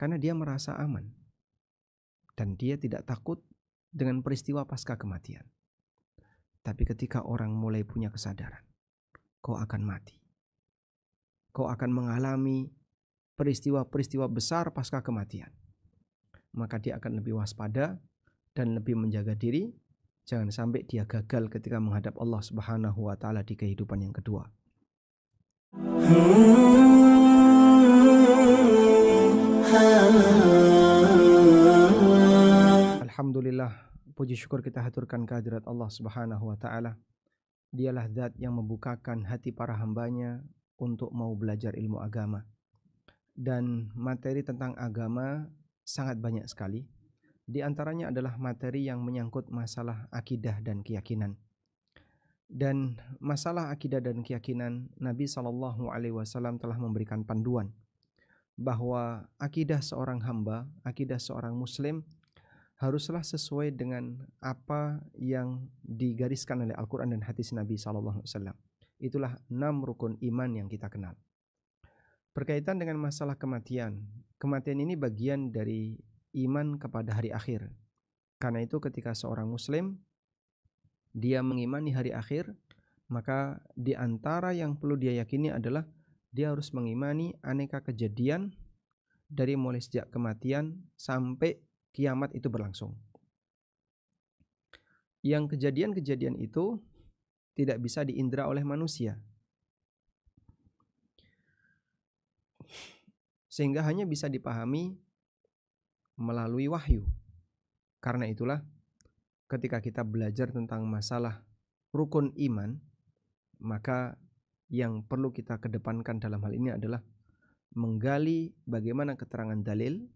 karena dia merasa aman dan dia tidak takut dengan peristiwa pasca kematian. Tapi ketika orang mulai punya kesadaran, kau akan mati, kau akan mengalami peristiwa-peristiwa besar pasca kematian, maka dia akan lebih waspada dan lebih menjaga diri. Jangan sampai dia gagal ketika menghadap Allah Subhanahu wa Ta'ala di kehidupan yang kedua. Alhamdulillah, puji syukur kita haturkan kehadirat Allah Subhanahu wa Ta'ala. Dialah zat yang membukakan hati para hambanya untuk mau belajar ilmu agama. Dan materi tentang agama sangat banyak sekali. Di antaranya adalah materi yang menyangkut masalah akidah dan keyakinan. Dan masalah akidah dan keyakinan, Nabi SAW telah memberikan panduan bahwa akidah seorang hamba, akidah seorang muslim haruslah sesuai dengan apa yang digariskan oleh Al-Quran dan hadis Nabi SAW. Itulah 6 rukun iman yang kita kenal. Berkaitan dengan masalah kematian, kematian ini bagian dari iman kepada hari akhir. Karena itu ketika seorang muslim dia mengimani hari akhir, maka di antara yang perlu dia yakini adalah dia harus mengimani aneka kejadian dari mulai sejak kematian sampai kiamat itu berlangsung. Yang kejadian-kejadian itu tidak bisa diindra oleh manusia, sehingga hanya bisa dipahami melalui wahyu. Karena itulah ketika kita belajar tentang masalah rukun iman, maka yang perlu kita kedepankan dalam hal ini adalah menggali bagaimana keterangan dalil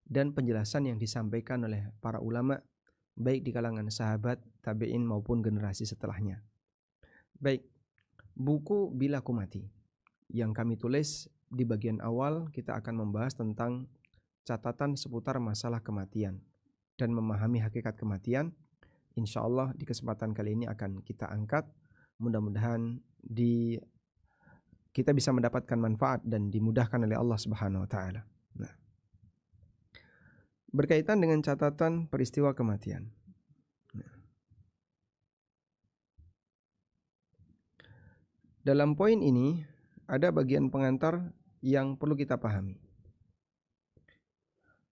dan penjelasan yang disampaikan oleh para ulama, baik di kalangan sahabat, tabi'in maupun generasi setelahnya. Baik, buku Bila Ku Mati yang kami tulis, di bagian awal kita akan membahas tentang catatan seputar masalah kematian dan memahami hakikat kematian. Insya Allah di kesempatan kali ini akan kita angkat. Mudah-mudahan kita bisa mendapatkan manfaat dan dimudahkan oleh Allah Subhanahu wa Ta'ala. Nah, berkaitan dengan catatan peristiwa kematian. Dalam poin ini ada bagian pengantar yang perlu kita pahami.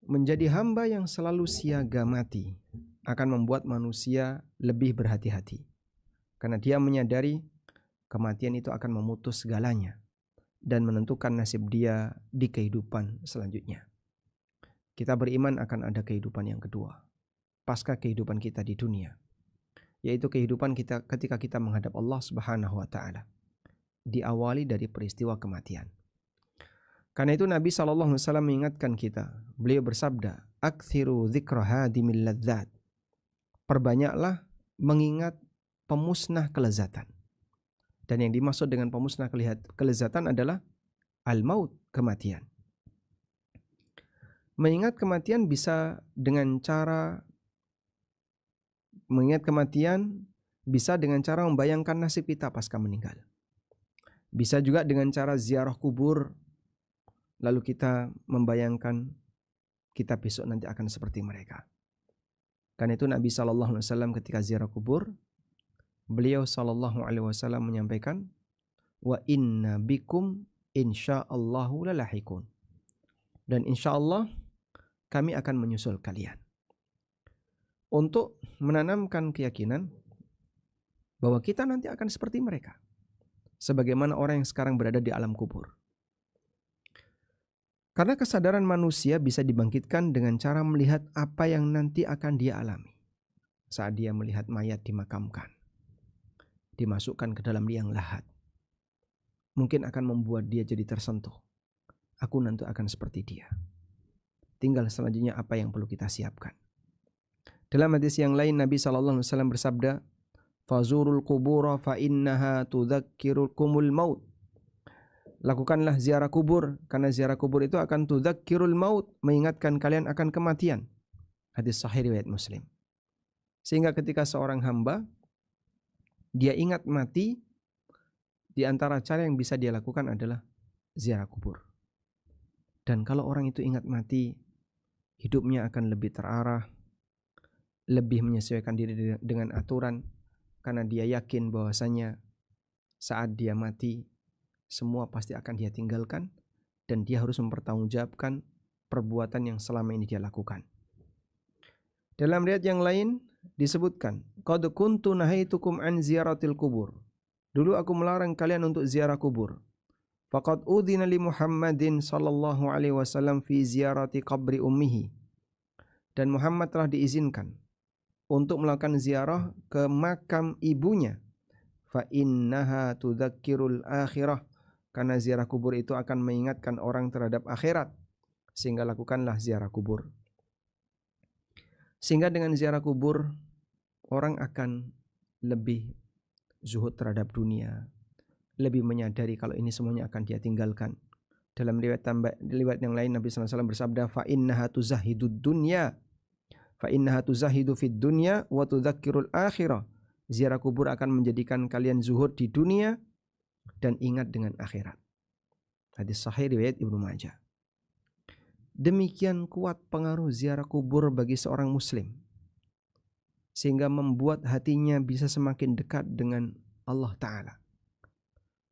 Menjadi hamba yang selalu siaga mati akan membuat manusia lebih berhati-hati. Karena dia menyadari kematian itu akan memutus segalanya dan menentukan nasib dia di kehidupan selanjutnya. Kita beriman akan ada kehidupan yang kedua, pasca kehidupan kita di dunia, yaitu kehidupan kita ketika kita menghadap Allah Subhanahu wa Ta'ala, diawali dari peristiwa kematian. Karena itu Nabi SAW mengingatkan kita. Beliau bersabda, "Aktsiru dzikra hadimil ladzat." Perbanyaklah mengingat pemusnah kelezatan. Dan yang dimaksud dengan pemusnah kelezatan adalah al-maut, kematian. Mengingat kematian bisa dengan cara membayangkan nasib kita pasca meninggal. Bisa juga dengan cara ziarah kubur, lalu kita membayangkan kita besok nanti akan seperti mereka. Karena itu Nabi SAW ketika ziarah kubur, beliau SAW menyampaikan, wa inna bikum insyaallahu lalahikun. Dan insyaallah kami akan menyusul kalian. Untuk menanamkan keyakinan bahwa kita nanti akan seperti mereka, sebagaimana orang yang sekarang berada di alam kubur. Karena kesadaran manusia bisa dibangkitkan dengan cara melihat apa yang nanti akan dia alami saat dia melihat mayat dimakamkan, dimasukkan ke dalam liang lahat. Mungkin akan membuat dia jadi tersentuh. Aku nanti akan seperti dia. Tinggal selanjutnya apa yang perlu kita siapkan. Dalam hadis yang lain Nabi SAW bersabda, "Fazurul qubura fa innaha tudzakirukumul maut." Lakukanlah ziarah kubur, karena ziarah kubur itu akan tudzakirul maut, mengingatkan kalian akan kematian. Hadis sahih riwayat Muslim. Sehingga ketika seorang hamba dia ingat mati, di antara cara yang bisa dia lakukan adalah ziarah kubur. Dan kalau orang itu ingat mati, hidupnya akan lebih terarah, lebih menyesuaikan diri dengan aturan, karena dia yakin bahwasanya saat dia mati, semua pasti akan dia tinggalkan, dan dia harus mempertanggungjawabkan perbuatan yang selama ini dia lakukan. Dalam riwayat yang lain disebutkan, qad kuntu nahaitukum an ziyaratil kubur. Dulu aku melarang kalian untuk ziarah kubur. Faqad udhina li Muhammadin sallallahu alaihi wasallam fi ziyarati qabri ummihi. Dan Muhammad telah diizinkan untuk melakukan ziarah ke makam ibunya. Fa innaha tudzakkirul akhirah. Karena ziarah kubur itu akan mengingatkan orang terhadap akhirat. Sehingga lakukanlah ziarah kubur. Sehingga dengan ziarah kubur, orang akan lebih zuhud terhadap dunia, lebih menyadari kalau ini semuanya akan dia tinggalkan. Dalam riwayat yang lain Nabi SAW bersabda, fa innaha tuzahidud dunya, fa innaha tuzahidu fid dunya wa tudzakkirul akhirah. Ziarah kubur akan menjadikan kalian zuhud di dunia dan ingat dengan akhirat. Hadis sahih riwayat Ibnu Majah. Demikian kuat pengaruh ziarah kubur bagi seorang muslim, sehingga membuat hatinya bisa semakin dekat dengan Allah Ta'ala.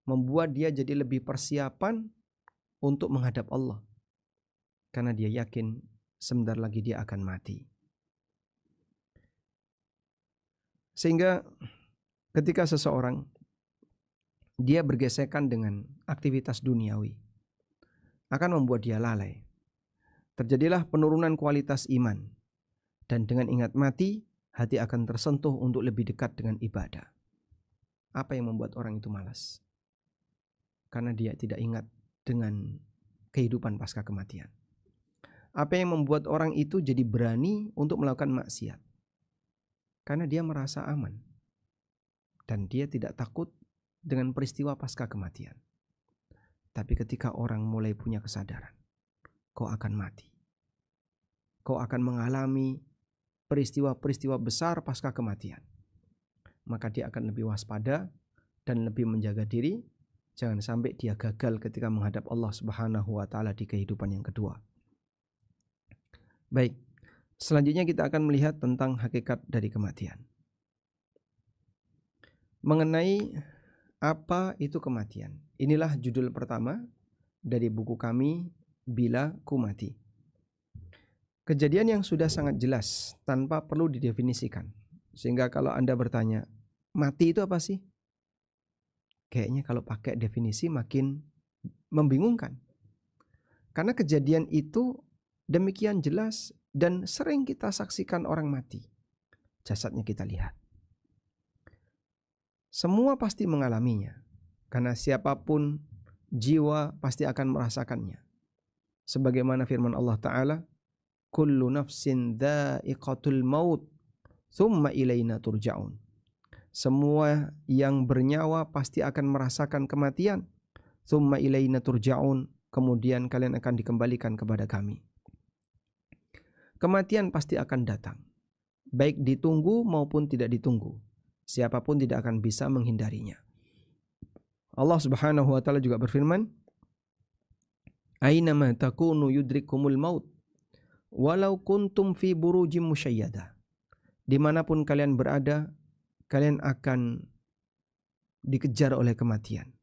Membuat dia jadi lebih persiapan untuk menghadap Allah. Karena dia yakin sebentar lagi dia akan mati. Sehingga ketika seseorang dia bergesekan dengan aktivitas duniawi, akan membuat dia lalai. Terjadilah penurunan kualitas iman. Dan dengan ingat mati, hati akan tersentuh untuk lebih dekat dengan ibadah. Apa yang membuat orang itu malas? Karena dia tidak ingat dengan kehidupan pasca kematian. Apa yang membuat orang itu jadi berani untuk melakukan maksiat? Karena dia merasa aman. Dan dia tidak takut dengan peristiwa pasca kematian. Tapi ketika orang mulai punya kesadaran, kau akan mati. Kau akan mengalami peristiwa-peristiwa besar pasca kematian. Maka dia akan lebih waspada dan lebih menjaga diri. Jangan sampai dia gagal ketika menghadap Allah Subhanahu wa Ta'ala di kehidupan yang kedua. Baik, selanjutnya kita akan melihat tentang hakikat dari kematian. Mengenai apa itu kematian. Inilah judul pertama dari buku kami, Bila Ku Mati. Kejadian yang sudah sangat jelas tanpa perlu didefinisikan. Sehingga kalau Anda bertanya, mati itu apa sih? Kayaknya kalau pakai definisi makin membingungkan. Karena kejadian itu demikian jelas dan sering kita saksikan orang mati. Jasadnya kita lihat. Semua pasti mengalaminya. Karena siapapun jiwa pasti akan merasakannya. Sebagaimana firman Allah Ta'ala, kullu nafsin dha'iqatul maut, thumma ilaina turja'un. Semua yang bernyawa pasti akan merasakan kematian. Thumma ilaina turja'un. Kemudian kalian akan dikembalikan kepada kami. Kematian pasti akan datang. Baik ditunggu maupun tidak ditunggu. Siapapun tidak akan bisa menghindarinya. Allah Subhanahu wa Ta'ala juga berfirman, Ainama takunu yudrikumul maut, walau kuntum fi burujim musyayyadah. Dimanapun kalian berada, kalian akan dikejar oleh kematian.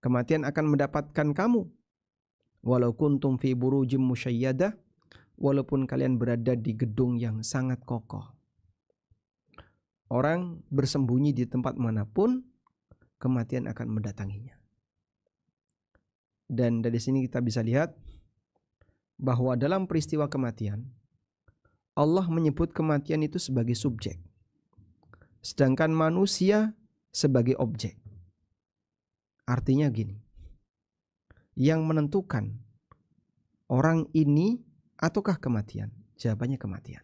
Kematian akan mendapatkan kamu. Walau kuntum fi burujim musyayyadah, walaupun kalian berada di gedung yang sangat kokoh. Orang bersembunyi di tempat manapun, kematian akan mendatanginya. Dan dari sini kita bisa lihat bahwa dalam peristiwa kematian, Allah menyebut kematian itu sebagai subjek. Sedangkan manusia sebagai objek. Artinya gini, yang menentukan orang ini ataukah kematian? Jawabannya kematian.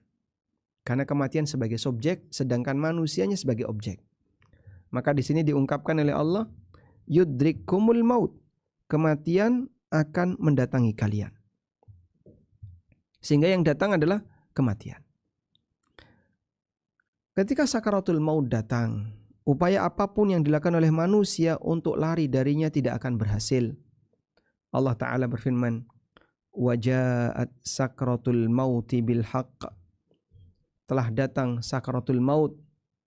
Karena kematian sebagai subjek, sedangkan manusianya sebagai objek. Maka di sini diungkapkan oleh Allah, yudrikumul maut. Kematian akan mendatangi kalian. Sehingga yang datang adalah kematian. Ketika sakaratul maut datang, upaya apapun yang dilakukan oleh manusia untuk lari darinya tidak akan berhasil. Allah Ta'ala berfirman, Wajaat sakratul mauti bil haqq. Telah datang sakratul maut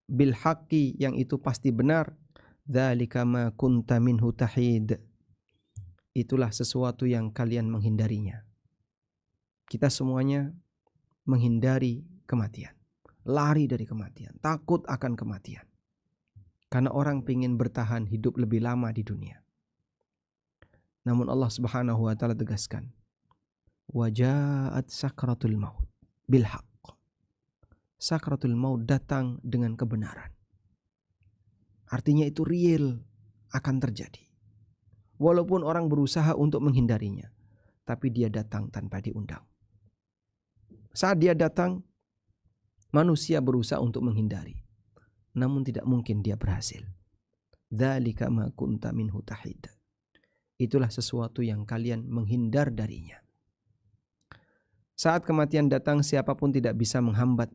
bil haqqi, yang itu pasti benar. Dzalika ma kunta minhu tahid. Itulah sesuatu yang kalian menghindarinya. Kita semuanya menghindari kematian, lari dari kematian, takut akan kematian. Karena orang ingin bertahan hidup lebih lama di dunia. Namun Allah Subhanahu wa taala tegaskan, wajaat sakratul maut bil haqq. Sakratul maut datang dengan kebenaran. Artinya itu real, akan terjadi. Walaupun orang berusaha untuk menghindarinya, tapi dia datang tanpa diundang. Saat dia datang, manusia berusaha untuk menghindari, namun tidak mungkin dia berhasil. Dzalika ma kunta minhu tahid. Itulah sesuatu yang kalian menghindar darinya. Saat kematian datang, siapapun tidak bisa menghambat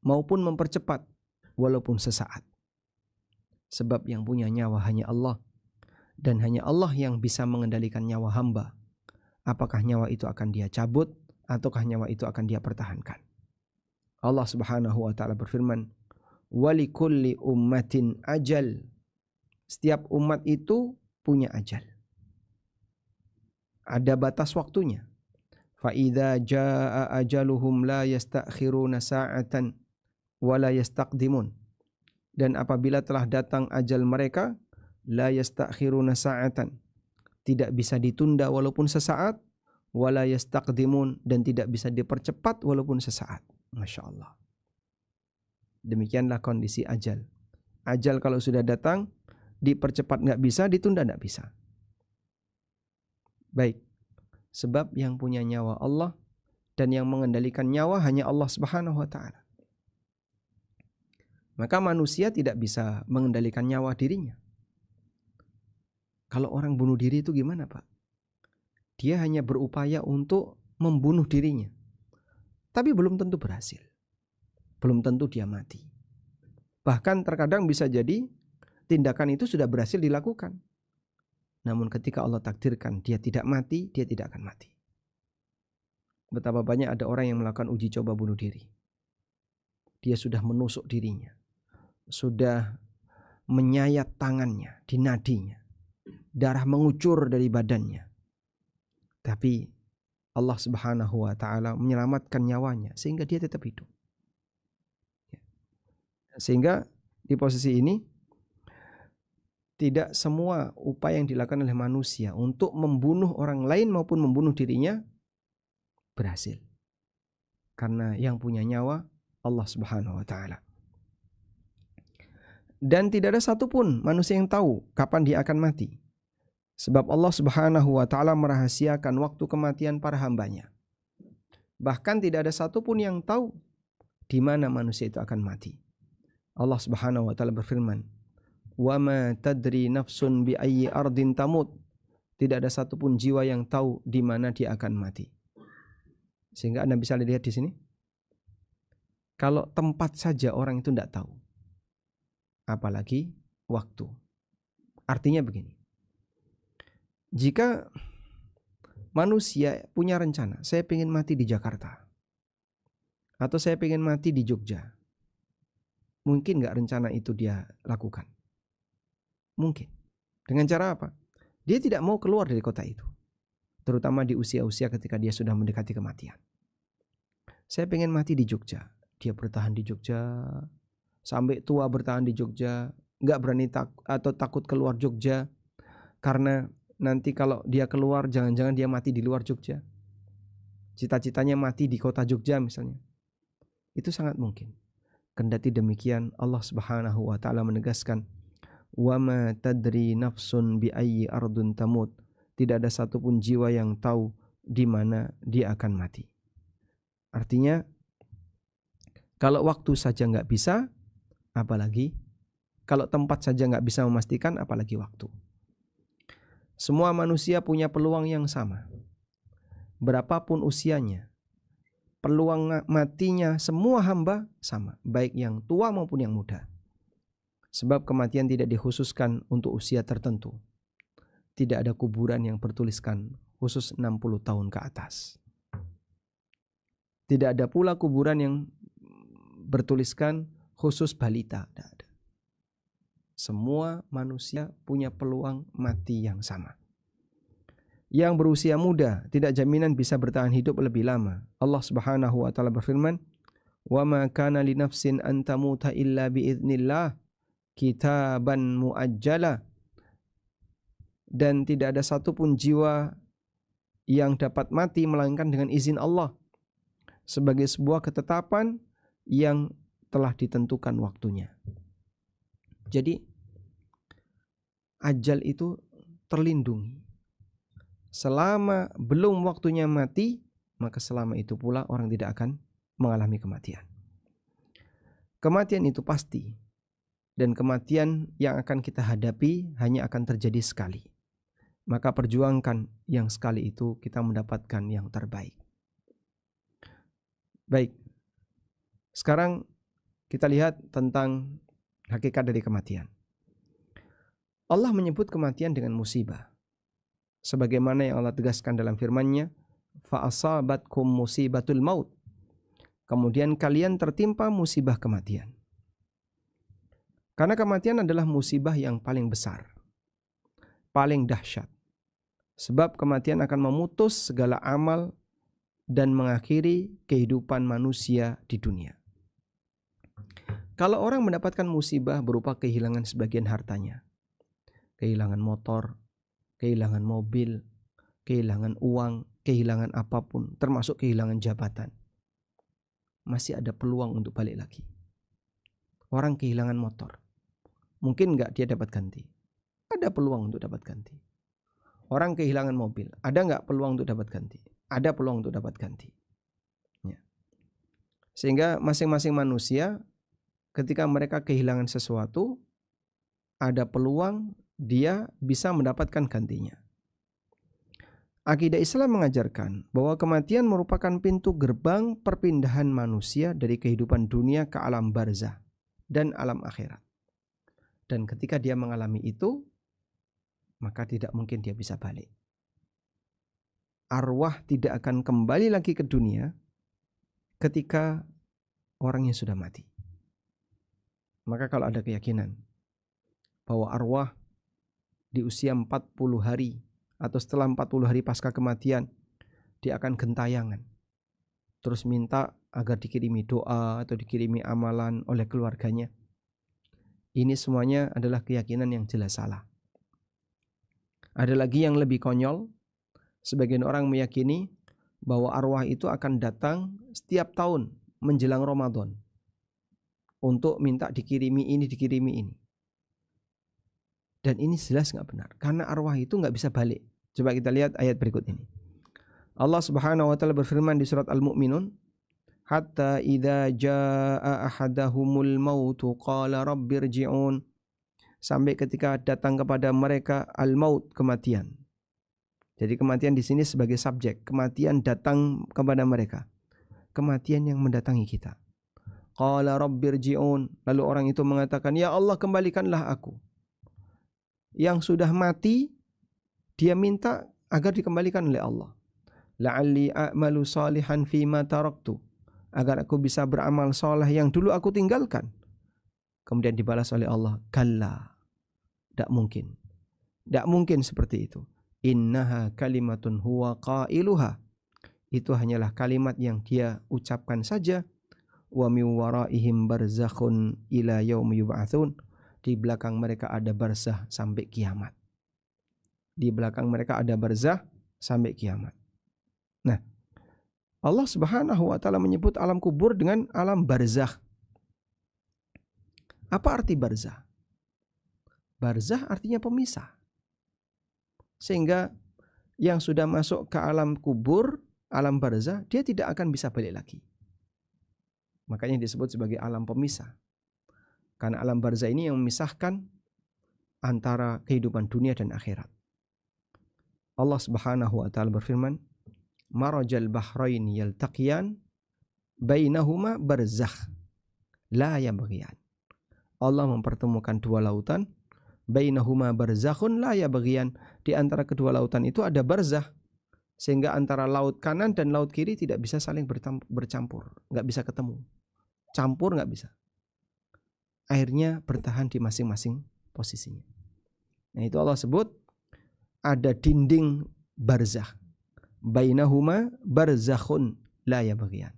maupun mempercepat walaupun sesaat. Sebab yang punya nyawa hanya Allah, dan hanya Allah yang bisa mengendalikan nyawa hamba. Apakah nyawa itu akan dia cabut ataukah nyawa itu akan dia pertahankan. Allah Subhanahu wa taala berfirman, "Walikulli ummatin ajal." Setiap umat itu punya ajal. Ada batas waktunya. Fa idza jaa ajaluhum la yastakhiruna sa'atan wa la yastaqdimun. Dan apabila telah datang ajal mereka, la yastakhiruna sa'atan, tidak bisa ditunda walaupun sesaat, wala yastaqdimun, dan tidak bisa dipercepat walaupun sesaat. Masya Allah. Demikianlah kondisi ajal. Ajal kalau sudah datang, dipercepat nggak bisa, ditunda nggak bisa. Baik, sebab yang punya nyawa Allah, dan yang mengendalikan nyawa hanya Allah Subhanahu wa taala. Maka manusia tidak bisa mengendalikan nyawa dirinya. Kalau orang bunuh diri itu gimana, Pak? Dia hanya berupaya untuk membunuh dirinya. Tapi belum tentu berhasil. Belum tentu dia mati. Bahkan terkadang bisa jadi tindakan itu sudah berhasil dilakukan. Namun ketika Allah takdirkan dia tidak mati, dia tidak akan mati. Betapa banyak ada orang yang melakukan uji coba bunuh diri. Dia sudah menusuk dirinya. Sudah menyayat tangannya di nadinya. Darah mengucur dari badannya. Tapi Allah Subhanahu wa taala menyelamatkan nyawanya sehingga dia tetap hidup. Sehingga di posisi ini tidak semua upaya yang dilakukan oleh manusia untuk membunuh orang lain maupun membunuh dirinya berhasil. Karena yang punya nyawa Allah Subhanahu wa taala. Dan tidak ada satupun manusia yang tahu kapan dia akan mati. Sebab Allah Subhanahu wa taala merahasiakan waktu kematian para hambanya. Bahkan tidak ada satupun yang tahu di mana manusia itu akan mati. Allah Subhanahu wa taala berfirman, "Wa ma tadri nafsun bi ayyi ardin tamut." Tidak ada satupun jiwa yang tahu di mana dia akan mati. Sehingga Anda bisa lihat di sini. Kalau tempat saja orang itu tidak tahu, apalagi waktu. Artinya begini. Jika manusia punya rencana, saya ingin mati di Jakarta, atau saya ingin mati di Jogja, mungkin nggak rencana itu dia lakukan? Mungkin. Dengan cara apa? Dia tidak mau keluar dari kota itu, terutama di usia-usia ketika dia sudah mendekati kematian. Saya ingin mati di Jogja, dia bertahan di Jogja, sampai tua bertahan di Jogja, nggak berani atau takut keluar Jogja, karena nanti kalau dia keluar, jangan-jangan dia mati di luar Jogja. Cita-citanya mati di kota Jogja misalnya. Itu sangat mungkin. Kendati demikian, Allah Subhanahu wa taala menegaskan, "Wa ma tadri nafsun bi ayyi ardun tamut." Tidak ada satupun jiwa yang tahu di mana dia akan mati. Artinya, kalau waktu saja nggak bisa, apalagi kalau tempat saja nggak bisa memastikan, apalagi waktu. Semua manusia punya peluang yang sama. Berapapun usianya, peluang matinya semua hamba sama, baik yang tua maupun yang muda. Sebab kematian tidak dikhususkan untuk usia tertentu. Tidak ada kuburan yang bertuliskan khusus 60 tahun ke atas. Tidak ada pula kuburan yang bertuliskan khusus balita. Tidak ada. Semua manusia punya peluang mati yang sama. Yang berusia muda tidak jaminan bisa bertahan hidup lebih lama. Allah Subhanahu wa taala berfirman, "Wa ma kana li nafsin an tamuta illa bi idznillah kitaban muajjala." Dan tidak ada satupun jiwa yang dapat mati melainkan dengan izin Allah, sebagai sebuah ketetapan yang telah ditentukan waktunya. Jadi ajal itu terlindungi. Selama belum waktunya mati, maka selama itu pula orang tidak akan mengalami kematian. Kematian itu pasti, dan kematian yang akan kita hadapi hanya akan terjadi sekali. Maka perjuangkan yang sekali itu kita mendapatkan yang terbaik. Baik, sekarang kita lihat tentang hakikat dari kematian. Allah menyebut kematian dengan musibah. Sebagaimana yang Allah tegaskan dalam firman-Nya, fa'asabatkum musibatul maut. Kemudian kalian tertimpa musibah kematian. Karena kematian adalah musibah yang paling besar, paling dahsyat. Sebab kematian akan memutus segala amal dan mengakhiri kehidupan manusia di dunia. Kalau orang mendapatkan musibah berupa kehilangan sebagian hartanya, kehilangan motor, kehilangan mobil, kehilangan uang, kehilangan apapun, termasuk kehilangan jabatan, masih ada peluang untuk balik lagi. Orang kehilangan motor, mungkin nggak dia dapat ganti? Ada peluang untuk dapat ganti. Orang kehilangan mobil, ada nggak peluang untuk dapat ganti? Ada peluang untuk dapat ganti. Ya. Sehingga masing-masing manusia ketika mereka kehilangan sesuatu, ada peluang dia bisa mendapatkan gantinya. Akidah Islam mengajarkan bahwa kematian merupakan pintu gerbang perpindahan manusia dari kehidupan dunia ke alam barzah dan alam akhirat. Dan ketika dia mengalami itu, maka tidak mungkin dia bisa balik. Arwah tidak akan kembali lagi ke dunia ketika orangnya sudah mati. Maka kalau ada keyakinan bahwa arwah di usia 40 hari atau setelah 40 hari pasca kematian dia akan gentayangan, terus minta agar dikirimi doa atau dikirimi amalan oleh keluarganya, ini semuanya adalah keyakinan yang jelas salah. Ada lagi yang lebih konyol. Sebagian orang meyakini bahwa arwah itu akan datang setiap tahun menjelang Ramadan untuk minta dikirimi ini, dikirimi ini. Dan ini jelas nggak benar, karena arwah itu nggak bisa balik. Coba kita lihat ayat berikut ini. Allah Subhanahu wa taala berfirman di surat Al-Mu'minun, hatta idza jaa ahadahumul mautu qala rabbirji'un. Sampai ketika datang kepada mereka al-maut, kematian. Jadi kematian di sini sebagai subjek, kematian datang kepada mereka. Kematian yang mendatangi kita. Qala rabbirji'un. Lalu orang itu mengatakan, ya Allah, kembalikanlah aku. Yang sudah mati, dia minta agar dikembalikan oleh Allah. La'alli a'malu salihan fima taraktu. Agar aku bisa beramal saleh yang dulu aku tinggalkan. Kemudian dibalas oleh Allah, kalla. Tidak mungkin. Tidak mungkin seperti itu. Innaha kalimatun huwa qailuha. Itu hanyalah kalimat yang dia ucapkan saja. Wa min waraihim barzakhun ila yaumi yub'atsun. Di belakang mereka ada barzah sampai kiamat. Di belakang mereka ada barzah sampai kiamat. Nah, Allah Subhanahu wa taala menyebut alam kubur dengan alam barzah. Apa arti barzah? Barzah artinya pemisah. Sehingga yang sudah masuk ke alam kubur, alam barzah, dia tidak akan bisa balik lagi. Makanya disebut sebagai alam pemisah. Karena alam barzah ini yang memisahkan antara kehidupan dunia dan akhirat. Allah Subhanahu wa taala berfirman, marajal bahrain yaltaqiyan bainahuma barzakh la yabghiyan. Allah mempertemukan dua lautan, bainahuma barzakhun la yabghiyan. Di antara kedua lautan itu ada barzakh, sehingga antara laut kanan dan laut kiri tidak bisa saling bercampur, nggak bisa ketemu, campur nggak bisa. Akhirnya bertahan di masing-masing posisinya. Nah itu Allah sebut ada dinding barzakh, bainahuma barzakhun la yabghiyan.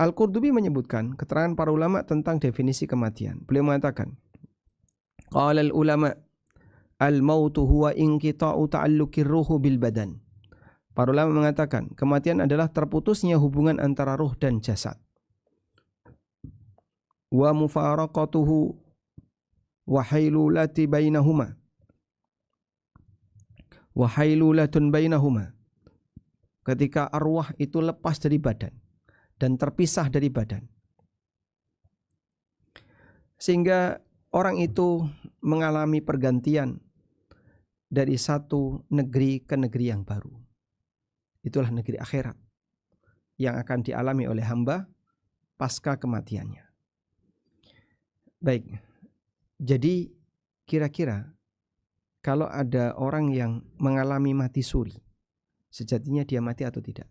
Al-Qurtubi menyebutkan keterangan para ulama tentang definisi kematian. Beliau mengatakan, qala al-ulama al-mautu huwa inqita'u ta'alluqir ruhu bil badan. Para ulama mengatakan kematian adalah terputusnya hubungan antara ruh dan jasad. Wa mufaraqatuhu wa hailulati bainahuma. Wa hailulatun bainahuma. Ketika arwah itu lepas dari badan dan terpisah dari badan, sehingga orang itu mengalami pergantian dari satu negeri ke negeri yang baru. Itulah negeri akhirat yang akan dialami oleh hamba pasca kematiannya. Baik, jadi kira-kira kalau ada orang yang mengalami mati suri, sejatinya dia mati atau tidak?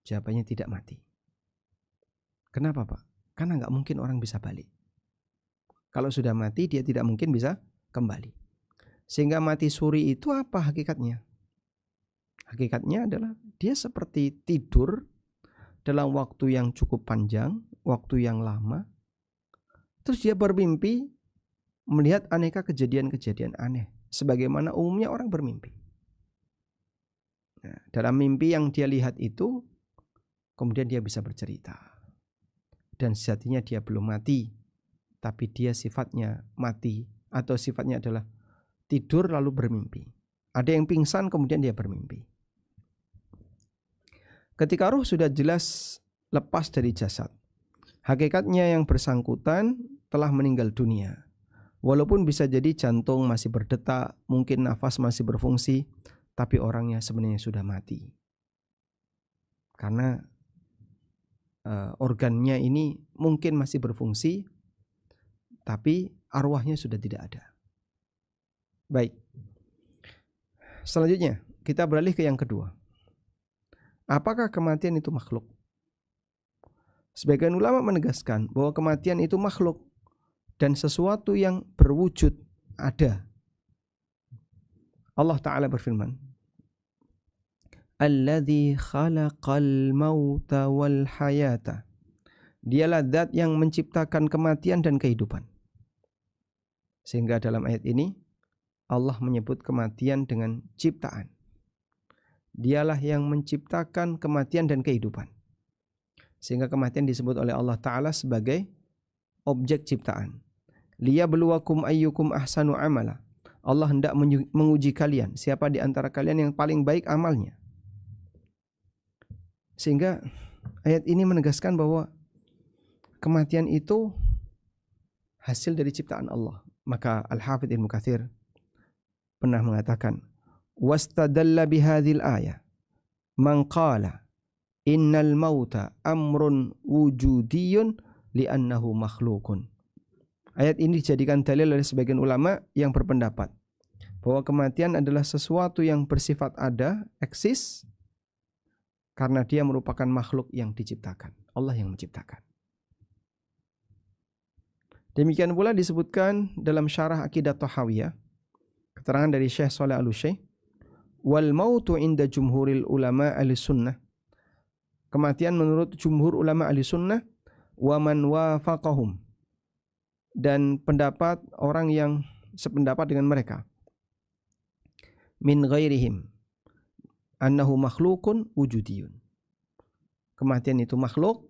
Jawabannya tidak mati. Kenapa Pak? Karena nggak mungkin orang bisa balik. Kalau sudah mati dia tidak mungkin bisa kembali. Sehingga mati suri itu apa hakikatnya? Hakikatnya adalah dia seperti tidur dalam waktu yang cukup panjang, waktu yang lama. Terus dia bermimpi melihat aneka kejadian-kejadian aneh, sebagaimana umumnya orang bermimpi. Nah, dalam mimpi yang dia lihat itu, kemudian dia bisa bercerita. Dan sejatinya dia belum mati, tapi dia sifatnya mati, atau sifatnya adalah tidur lalu bermimpi. Ada yang pingsan kemudian dia bermimpi. Ketika ruh sudah jelas lepas dari jasad, hakikatnya yang bersangkutan telah meninggal dunia. Walaupun bisa jadi jantung masih berdetak, mungkin nafas masih berfungsi, tapi orangnya sebenarnya sudah mati. Karena organnya ini mungkin masih berfungsi, tapi arwahnya sudah tidak ada. Baik. Selanjutnya, kita beralih ke yang kedua. Apakah kematian itu makhluk? Sebagian ulama menegaskan bahwa kematian itu makhluk dan sesuatu yang berwujud ada. Allah Ta'ala berfirman, Alladzi khalaqal mauta wal hayata. Dialah zat yang menciptakan kematian dan kehidupan. Sehingga dalam ayat ini Allah menyebut kematian dengan ciptaan. Dialah yang menciptakan kematian dan kehidupan. Sehingga kematian disebut oleh Allah Ta'ala sebagai objek ciptaan. Liyabluwakum ayyukum ahsanu amala. Allah hendak menguji kalian, siapa di antara kalian yang paling baik amalnya. Sehingga ayat ini menegaskan bahwa kematian itu hasil dari ciptaan Allah. Maka Al-Hafidh Ibnu Katsir pernah mengatakan, wastadalla bihadhil ayah man qala innal mauta amrun wujudiyun li'annahu makhlukun. Ayat ini dijadikan dalil oleh sebagian ulama yang berpendapat bahwa kematian adalah sesuatu yang bersifat ada, eksis, karena dia merupakan makhluk yang diciptakan. Allah yang menciptakan. Demikian pula disebutkan dalam syarah Aqidah Thahawiyah, keterangan dari Syekh Shalih Al-Utsaimin, wal mautu inda jumhuril ulama ahli sunnah. Kematian menurut jumhur ulama ahli sunnah, wa man wafaqahum, dan pendapat orang yang sependapat dengan mereka, min ghairihim, annahu makhlukun wujudiyun. Kematian itu makhluk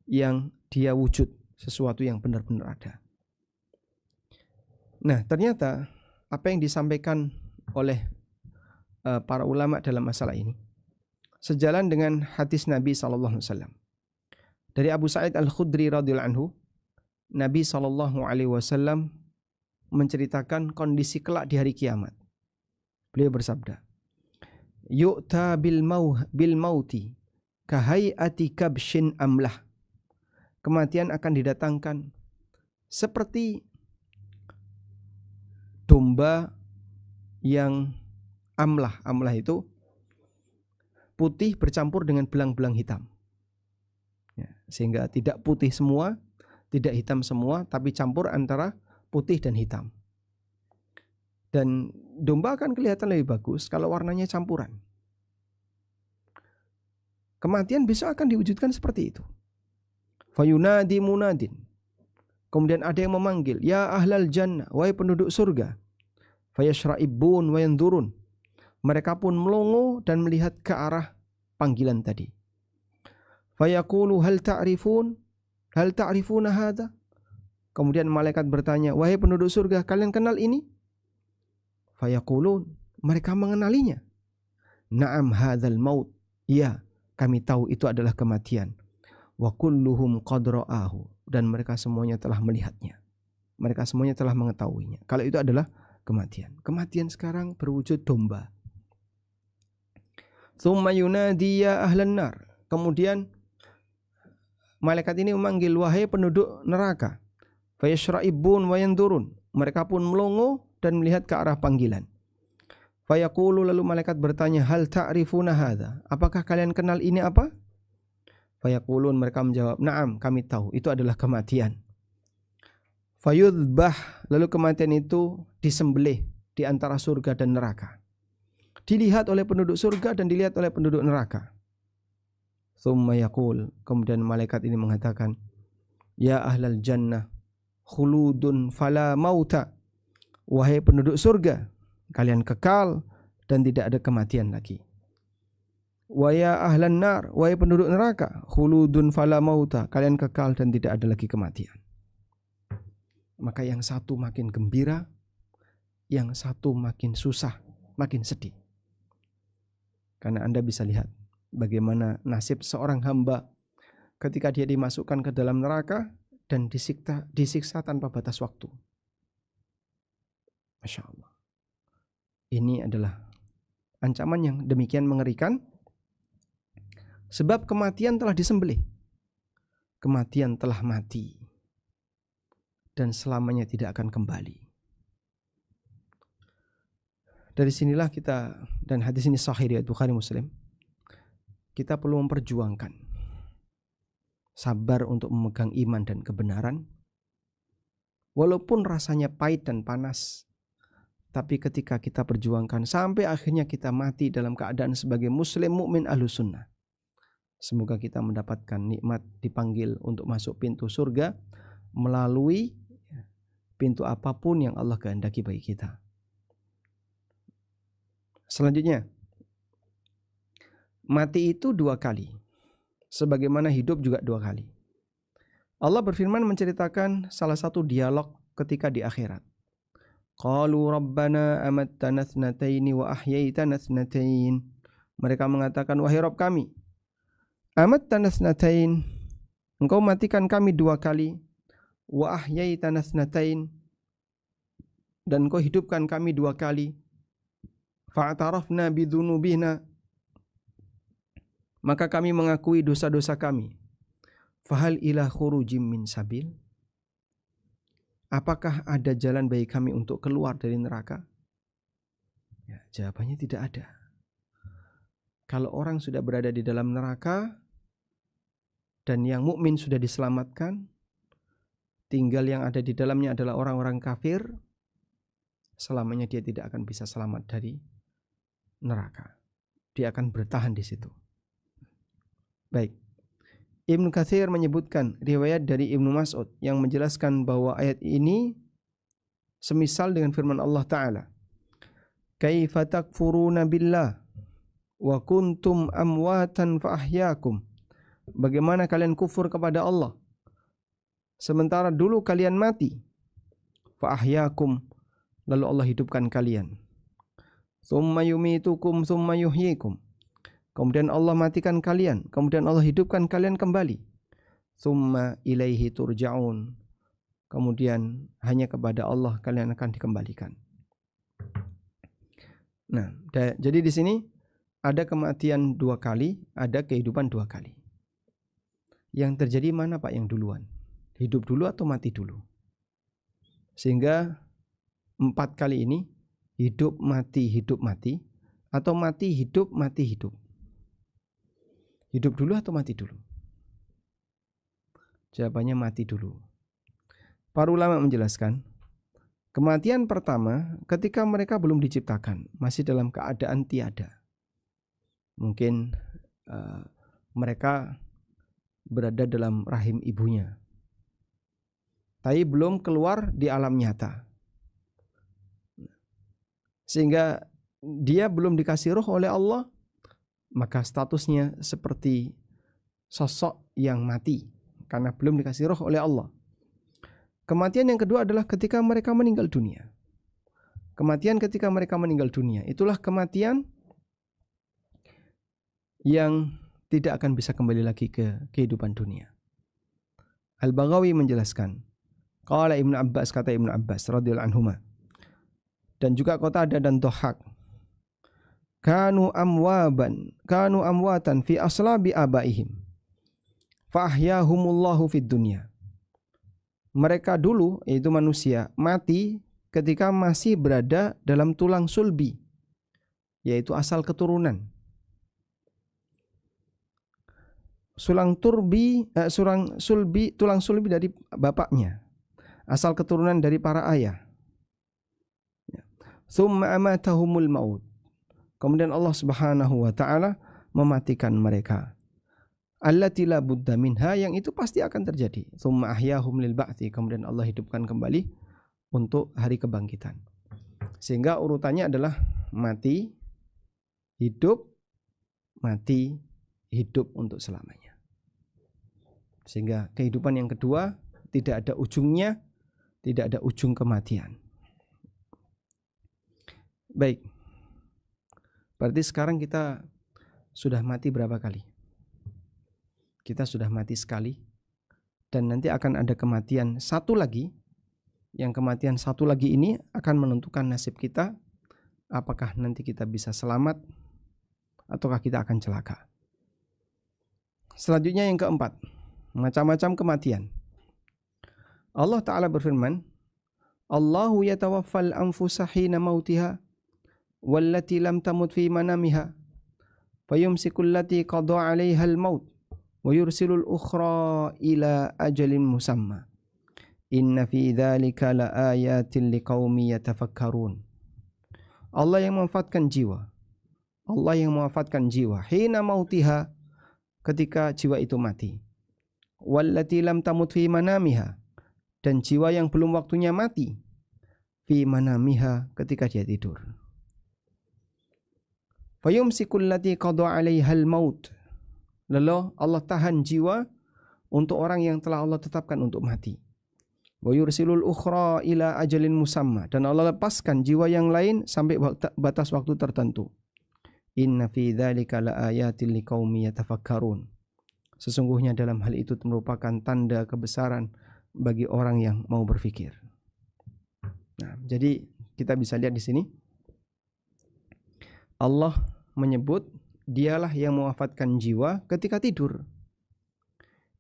yang dia wujud, sesuatu yang benar-benar ada. Nah, ternyata apa yang disampaikan oleh para ulama dalam masalah ini sejalan dengan hadis Nabi SAW. Dari Abu Sa'id Al-Khudri radhiyallahu anhu, Nabi SAW menceritakan kondisi kelak di hari kiamat. Beliau bersabda, yu'ta bil mauti kahayati kabshin amlah. Kematian akan didatangkan seperti domba yang amlah. Amlah itu putih bercampur dengan belang-belang hitam. Ya, sehingga tidak putih semua, tidak hitam semua, tapi campur antara putih dan hitam. Dan domba akan kelihatan lebih bagus kalau warnanya campuran. Kematian besok akan diwujudkan seperti itu. Fayunadi munadin. Kemudian ada yang memanggil, ya ahlal jannah, wahai penduduk surga. Fayashra'ibun wa yandurun. Mereka pun melongo dan melihat ke arah panggilan tadi. Fayaqulu hal ta'rifuna hadha? Kemudian malaikat bertanya, wahai penduduk surga, kalian kenal ini? Fayaqulun, mereka mengenalinya. Na'am hadzal maut. Ya, kami tahu itu adalah kematian. Wa kulluhum qad ra'ahu, dan mereka semuanya telah melihatnya. Mereka semuanya telah mengetahuinya. Kalau itu adalah kematian. Kematian sekarang berwujud domba. Tsumma yunadi ya ahlan nar. Kemudian malaikat ini memanggil, wahai penduduk neraka. Fayashra'ibun wa yandurun. Mereka pun melongo dan melihat ke arah panggilan. Fayaqulu, lalu malaikat bertanya, hal ta'rifuna hadza? Apakah kalian kenal ini apa? Fayaqulun, mereka menjawab, na'am, kami tahu itu adalah kematian. Fayudbah, lalu kematian itu disembelih di antara surga dan neraka. Dilihat oleh penduduk surga dan dilihat oleh penduduk neraka. Tsumma yaqul, kemudian malaikat ini mengatakan, ya ahlal jannah khuludun fala mauta. Wahai penduduk surga, kalian kekal dan tidak ada kematian lagi. Wa ya ahlan nar, wahai penduduk neraka, khuludun fala mauta, kalian kekal dan tidak ada lagi kematian. Maka yang satu makin gembira, yang satu makin susah, makin sedih. Karena Anda bisa lihat bagaimana nasib seorang hamba ketika dia dimasukkan ke dalam neraka dan disiksa tanpa batas waktu. Masya Allah. Ini adalah ancaman yang demikian mengerikan. Sebab kematian telah disembelih. Kematian telah mati. Dan selamanya tidak akan kembali. Dari sinilah kita, dan hadis ini sahih riwayat Bukhari Muslim, kita perlu memperjuangkan sabar untuk memegang iman dan kebenaran. Walaupun rasanya pahit dan panas, tapi ketika kita perjuangkan sampai akhirnya kita mati dalam keadaan sebagai muslim mukmin ahlus sunnah, semoga kita mendapatkan nikmat dipanggil untuk masuk pintu surga melalui pintu apapun yang Allah kehendaki bagi kita. Selanjutnya, mati itu 2 kali, sebagaimana hidup juga 2 kali. Allah berfirman menceritakan salah satu dialog ketika di akhirat. Qalu rabbana amattana thnataini wa ahyaitana thnatain. Mereka mengatakan, wahai Rabb kami, amattana thnatain, engkau matikan kami 2 kali, wa ahyaitana thnatain, dan engkau hidupkan kami 2 kali. Fa'tarafna bidzunubina, maka kami mengakui dosa-dosa kami. Fahal ila khurujim min sabil, apakah ada jalan bagi kami untuk keluar dari neraka? Ya, jawabannya tidak ada. Kalau orang sudah berada di dalam neraka dan yang mukmin sudah diselamatkan, tinggal yang ada di dalamnya adalah orang-orang kafir, selamanya dia tidak akan bisa selamat dari neraka. Dia akan bertahan di situ. Baik. Ibnu Katsir menyebutkan riwayat dari Ibnu Mas'ud yang menjelaskan bahwa ayat ini semisal dengan firman Allah Ta'ala. Kaifa takfuruna billah wa kuntum amwatan fa ahyaakum. Bagaimana kalian kufur kepada Allah sementara dulu kalian mati. Fa ahyaakum, lalu Allah hidupkan kalian. Tsumma yumitukum tsumma yuhyikum. Kemudian Allah matikan kalian, kemudian Allah hidupkan kalian kembali. Tsumma ilaihi turja'un. Kemudian hanya kepada Allah kalian akan dikembalikan. Nah, jadi di sini ada kematian 2 kali, ada kehidupan 2 kali. Yang terjadi mana Pak yang duluan? Hidup dulu atau mati dulu? Sehingga 4 kali ini hidup mati atau mati hidup, mati hidup? Hidup dulu atau mati dulu? Jawabannya mati dulu. Para ulama menjelaskan, kematian pertama ketika mereka belum diciptakan, masih dalam keadaan tiada. Mungkin mereka berada dalam rahim ibunya, tapi belum keluar di alam nyata, sehingga dia belum dikasih roh oleh Allah, maka statusnya seperti sosok yang mati karena belum dikasih roh oleh Allah. Kematian yang kedua adalah ketika mereka meninggal dunia. Kematian ketika mereka meninggal dunia, itulah kematian yang tidak akan bisa kembali lagi ke kehidupan dunia. Al-Baghawi menjelaskan, qala Ibnu Abbas, kata Ibnu Abbas radhiyallahu anhuma, dan juga Qatadah dan Dhahhak, kanu amwatan fi aslabi abaihim fa ahyahumullahu fid dunya. Mereka dulu, yaitu manusia, mati ketika masih berada dalam tulang sulbi, yaitu asal keturunan. Tulang sulbi dari bapaknya, asal keturunan dari para ayah. Tsumma amatahumul maut. Kemudian Allah Subhanahu wa taala mematikan mereka. Allati la budda minha, yang itu pasti akan terjadi. Tsumma ahyahum lil ba'tsi, kemudian Allah hidupkan kembali untuk hari kebangkitan. Sehingga urutannya adalah mati, hidup, mati, hidup untuk selamanya. Sehingga kehidupan yang kedua tidak ada ujungnya, tidak ada ujung kematian. Baik. Berarti sekarang kita sudah mati berapa kali? Kita sudah mati sekali, dan nanti akan ada kematian satu lagi. Yang kematian satu lagi ini akan menentukan nasib kita, apakah nanti kita bisa selamat ataukah kita akan celaka. Selanjutnya yang keempat, macam-macam kematian. Allah Ta'ala berfirman, Allahu yatawaffal anfusa hina mautiha wallati lam tamut fi manamiha fayumsikul lati qada 'alaiha al-maut wa yursilul ukhra ila ajalin musamma inna fi dzalika laayatin liqaumin yatafakkarun. Allah yang mewafatkan jiwa, Allah yang mewafatkan jiwa hina mautiha, ketika jiwa itu mati, wallati lam tamut fi manamiha, dan jiwa yang belum waktunya mati, fi manamiha, ketika dia tidur. Fayumsikul lati qada 'alaiha al-maut, lalu Allah tahan jiwa untuk orang yang telah Allah tetapkan untuk mati. Wa yursilul ukhra ila ajalin musamma, dan Allah lepaskan jiwa yang lain sampai batas waktu tertentu. Inna fi dzalika laayatin liqaumin yatafakkarun. Sesungguhnya dalam hal itu merupakan tanda kebesaran bagi orang yang mau berpikir. Nah, jadi kita bisa lihat di sini Allah menyebut dialah yang mewafatkan jiwa ketika tidur.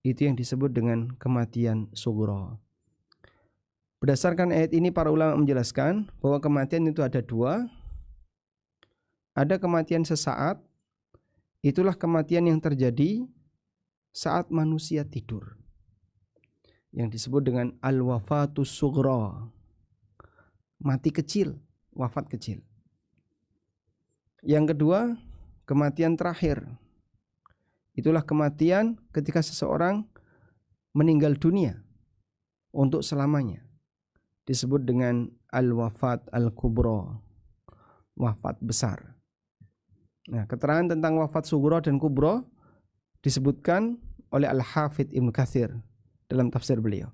Itu yang disebut dengan kematian sughra. Berdasarkan ayat ini para ulama menjelaskan bahwa kematian itu ada dua. Ada kematian sesaat, itulah kematian yang terjadi saat manusia tidur, yang disebut dengan al-wafatus sughra, mati kecil, wafat kecil. Yang kedua, kematian terakhir, itulah kematian ketika seseorang meninggal dunia untuk selamanya, disebut dengan al-wafat al-kubra, wafat besar. Nah, keterangan tentang wafat sughra dan kubra disebutkan oleh Al-Hafidz Ibnu Katsir dalam tafsir beliau.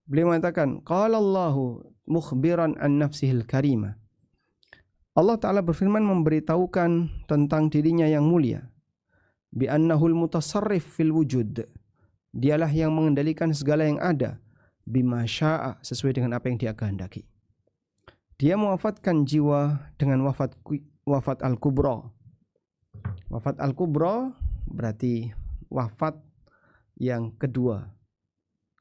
Beliau mengatakan, qala Allahu mukhbiran an nafsihil karimah. Allah Ta'ala berfirman memberitahukan tentang dirinya yang mulia. Bi annahul mutasarrif fil wujud. Dialah yang mengendalikan segala yang ada. Bima sya'a, sesuai dengan apa yang dia kehendaki. Dia mewafatkan jiwa dengan wafat al-kubra. Wafat al-kubra berarti wafat yang kedua.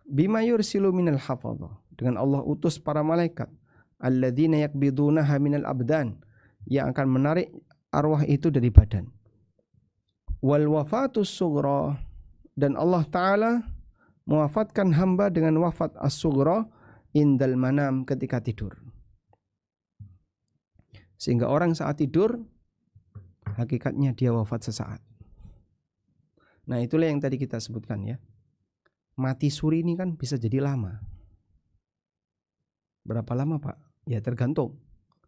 Bima yursilu minal hafadhah, dengan Allah utus para malaikat. Alladzina yakbidunaha minal abdan, yang akan menarik arwah itu dari badan. Wal wafatus sughra, dan Allah Ta'ala mewafatkan hamba dengan wafat as-sughra indal manam, ketika tidur. Sehingga orang saat tidur hakikatnya dia wafat sesaat. Nah, itulah yang tadi kita sebutkan ya. Mati suri ini kan bisa jadi lama. Berapa lama Pak? Ya tergantung.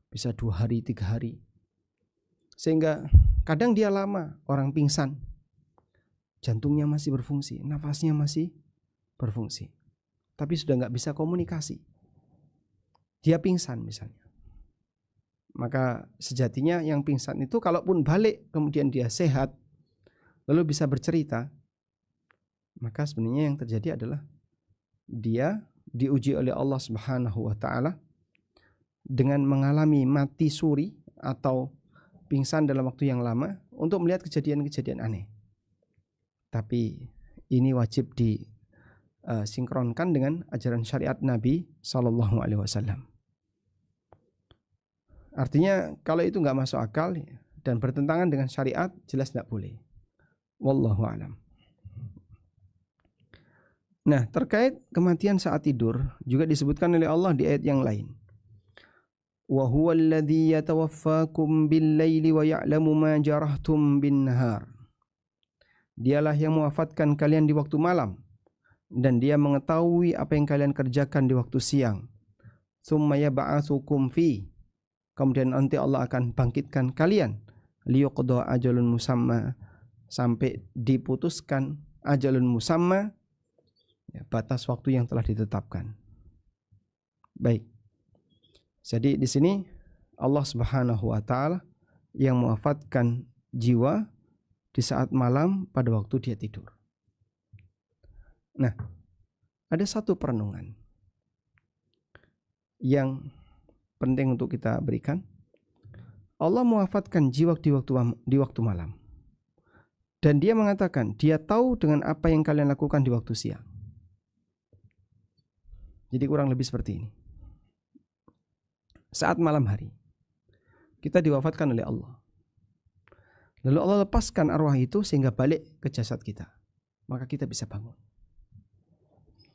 Bisa 2 hari, 3 hari. Sehingga kadang dia lama, orang pingsan. Jantungnya masih berfungsi, nafasnya masih berfungsi. Tapi sudah nggak bisa komunikasi. Dia pingsan misalnya. Maka sejatinya yang pingsan itu kalaupun balik kemudian dia sehat, lalu bisa bercerita, maka sebenarnya yang terjadi adalah dia diuji oleh Allah Subhanahu wa Ta'ala dengan mengalami mati suri atau pingsan dalam waktu yang lama untuk melihat kejadian-kejadian aneh. Tapi ini wajib disinkronkan dengan ajaran syariat Nabi Sallallahu Alaihi Wasallam. Artinya kalau itu nggak masuk akal dan bertentangan dengan syariat, jelas nggak boleh. Wallahu a'lam. Nah, terkait kematian saat tidur juga disebutkan oleh Allah di ayat yang lain. Wa huwal ladzi yatawaffakum bil-laili wa ya'lamu ma jarahtum bin-nahar. Dialah yang mewafatkan kalian di waktu malam dan dia mengetahui apa yang kalian kerjakan di waktu siang. Tsumma yab'atsukum fi. Kemudian nanti Allah akan bangkitkan kalian liyuqda ajalun musamma, sampai diputuskan ajalun musamma, ya, batas waktu yang telah ditetapkan. Baik. Jadi di sini Allah Subhanahu wa Ta'ala yang mewafatkan jiwa di saat malam pada waktu dia tidur. Nah, ada satu perenungan yang penting untuk kita berikan. Allah mewafatkan jiwa di waktu malam. Dan dia mengatakan, dia tahu dengan apa yang kalian lakukan di waktu siang. Jadi kurang lebih seperti ini. Saat malam hari, kita diwafatkan oleh Allah. Lalu Allah lepaskan arwah itu sehingga balik ke jasad kita. Maka kita bisa bangun.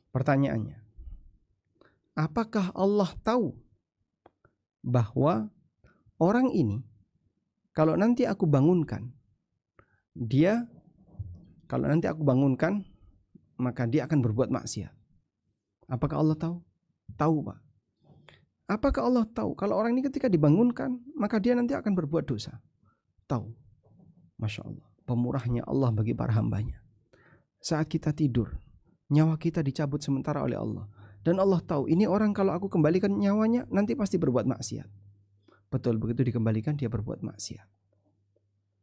Pertanyaannya, apakah Allah tahu bahwa orang ini, kalau nanti aku bangunkan, maka dia akan berbuat maksiat? Apakah Allah tahu? Tahu, Pak. Apakah Allah tahu kalau orang ini ketika dibangunkan maka dia nanti akan berbuat dosa? Tahu. Masya Allah, pemurahnya Allah bagi para hambanya. Saat kita tidur, nyawa kita dicabut sementara oleh Allah. Dan Allah tahu ini orang kalau aku kembalikan nyawanya nanti pasti berbuat maksiat. Betul, begitu dikembalikan dia berbuat maksiat.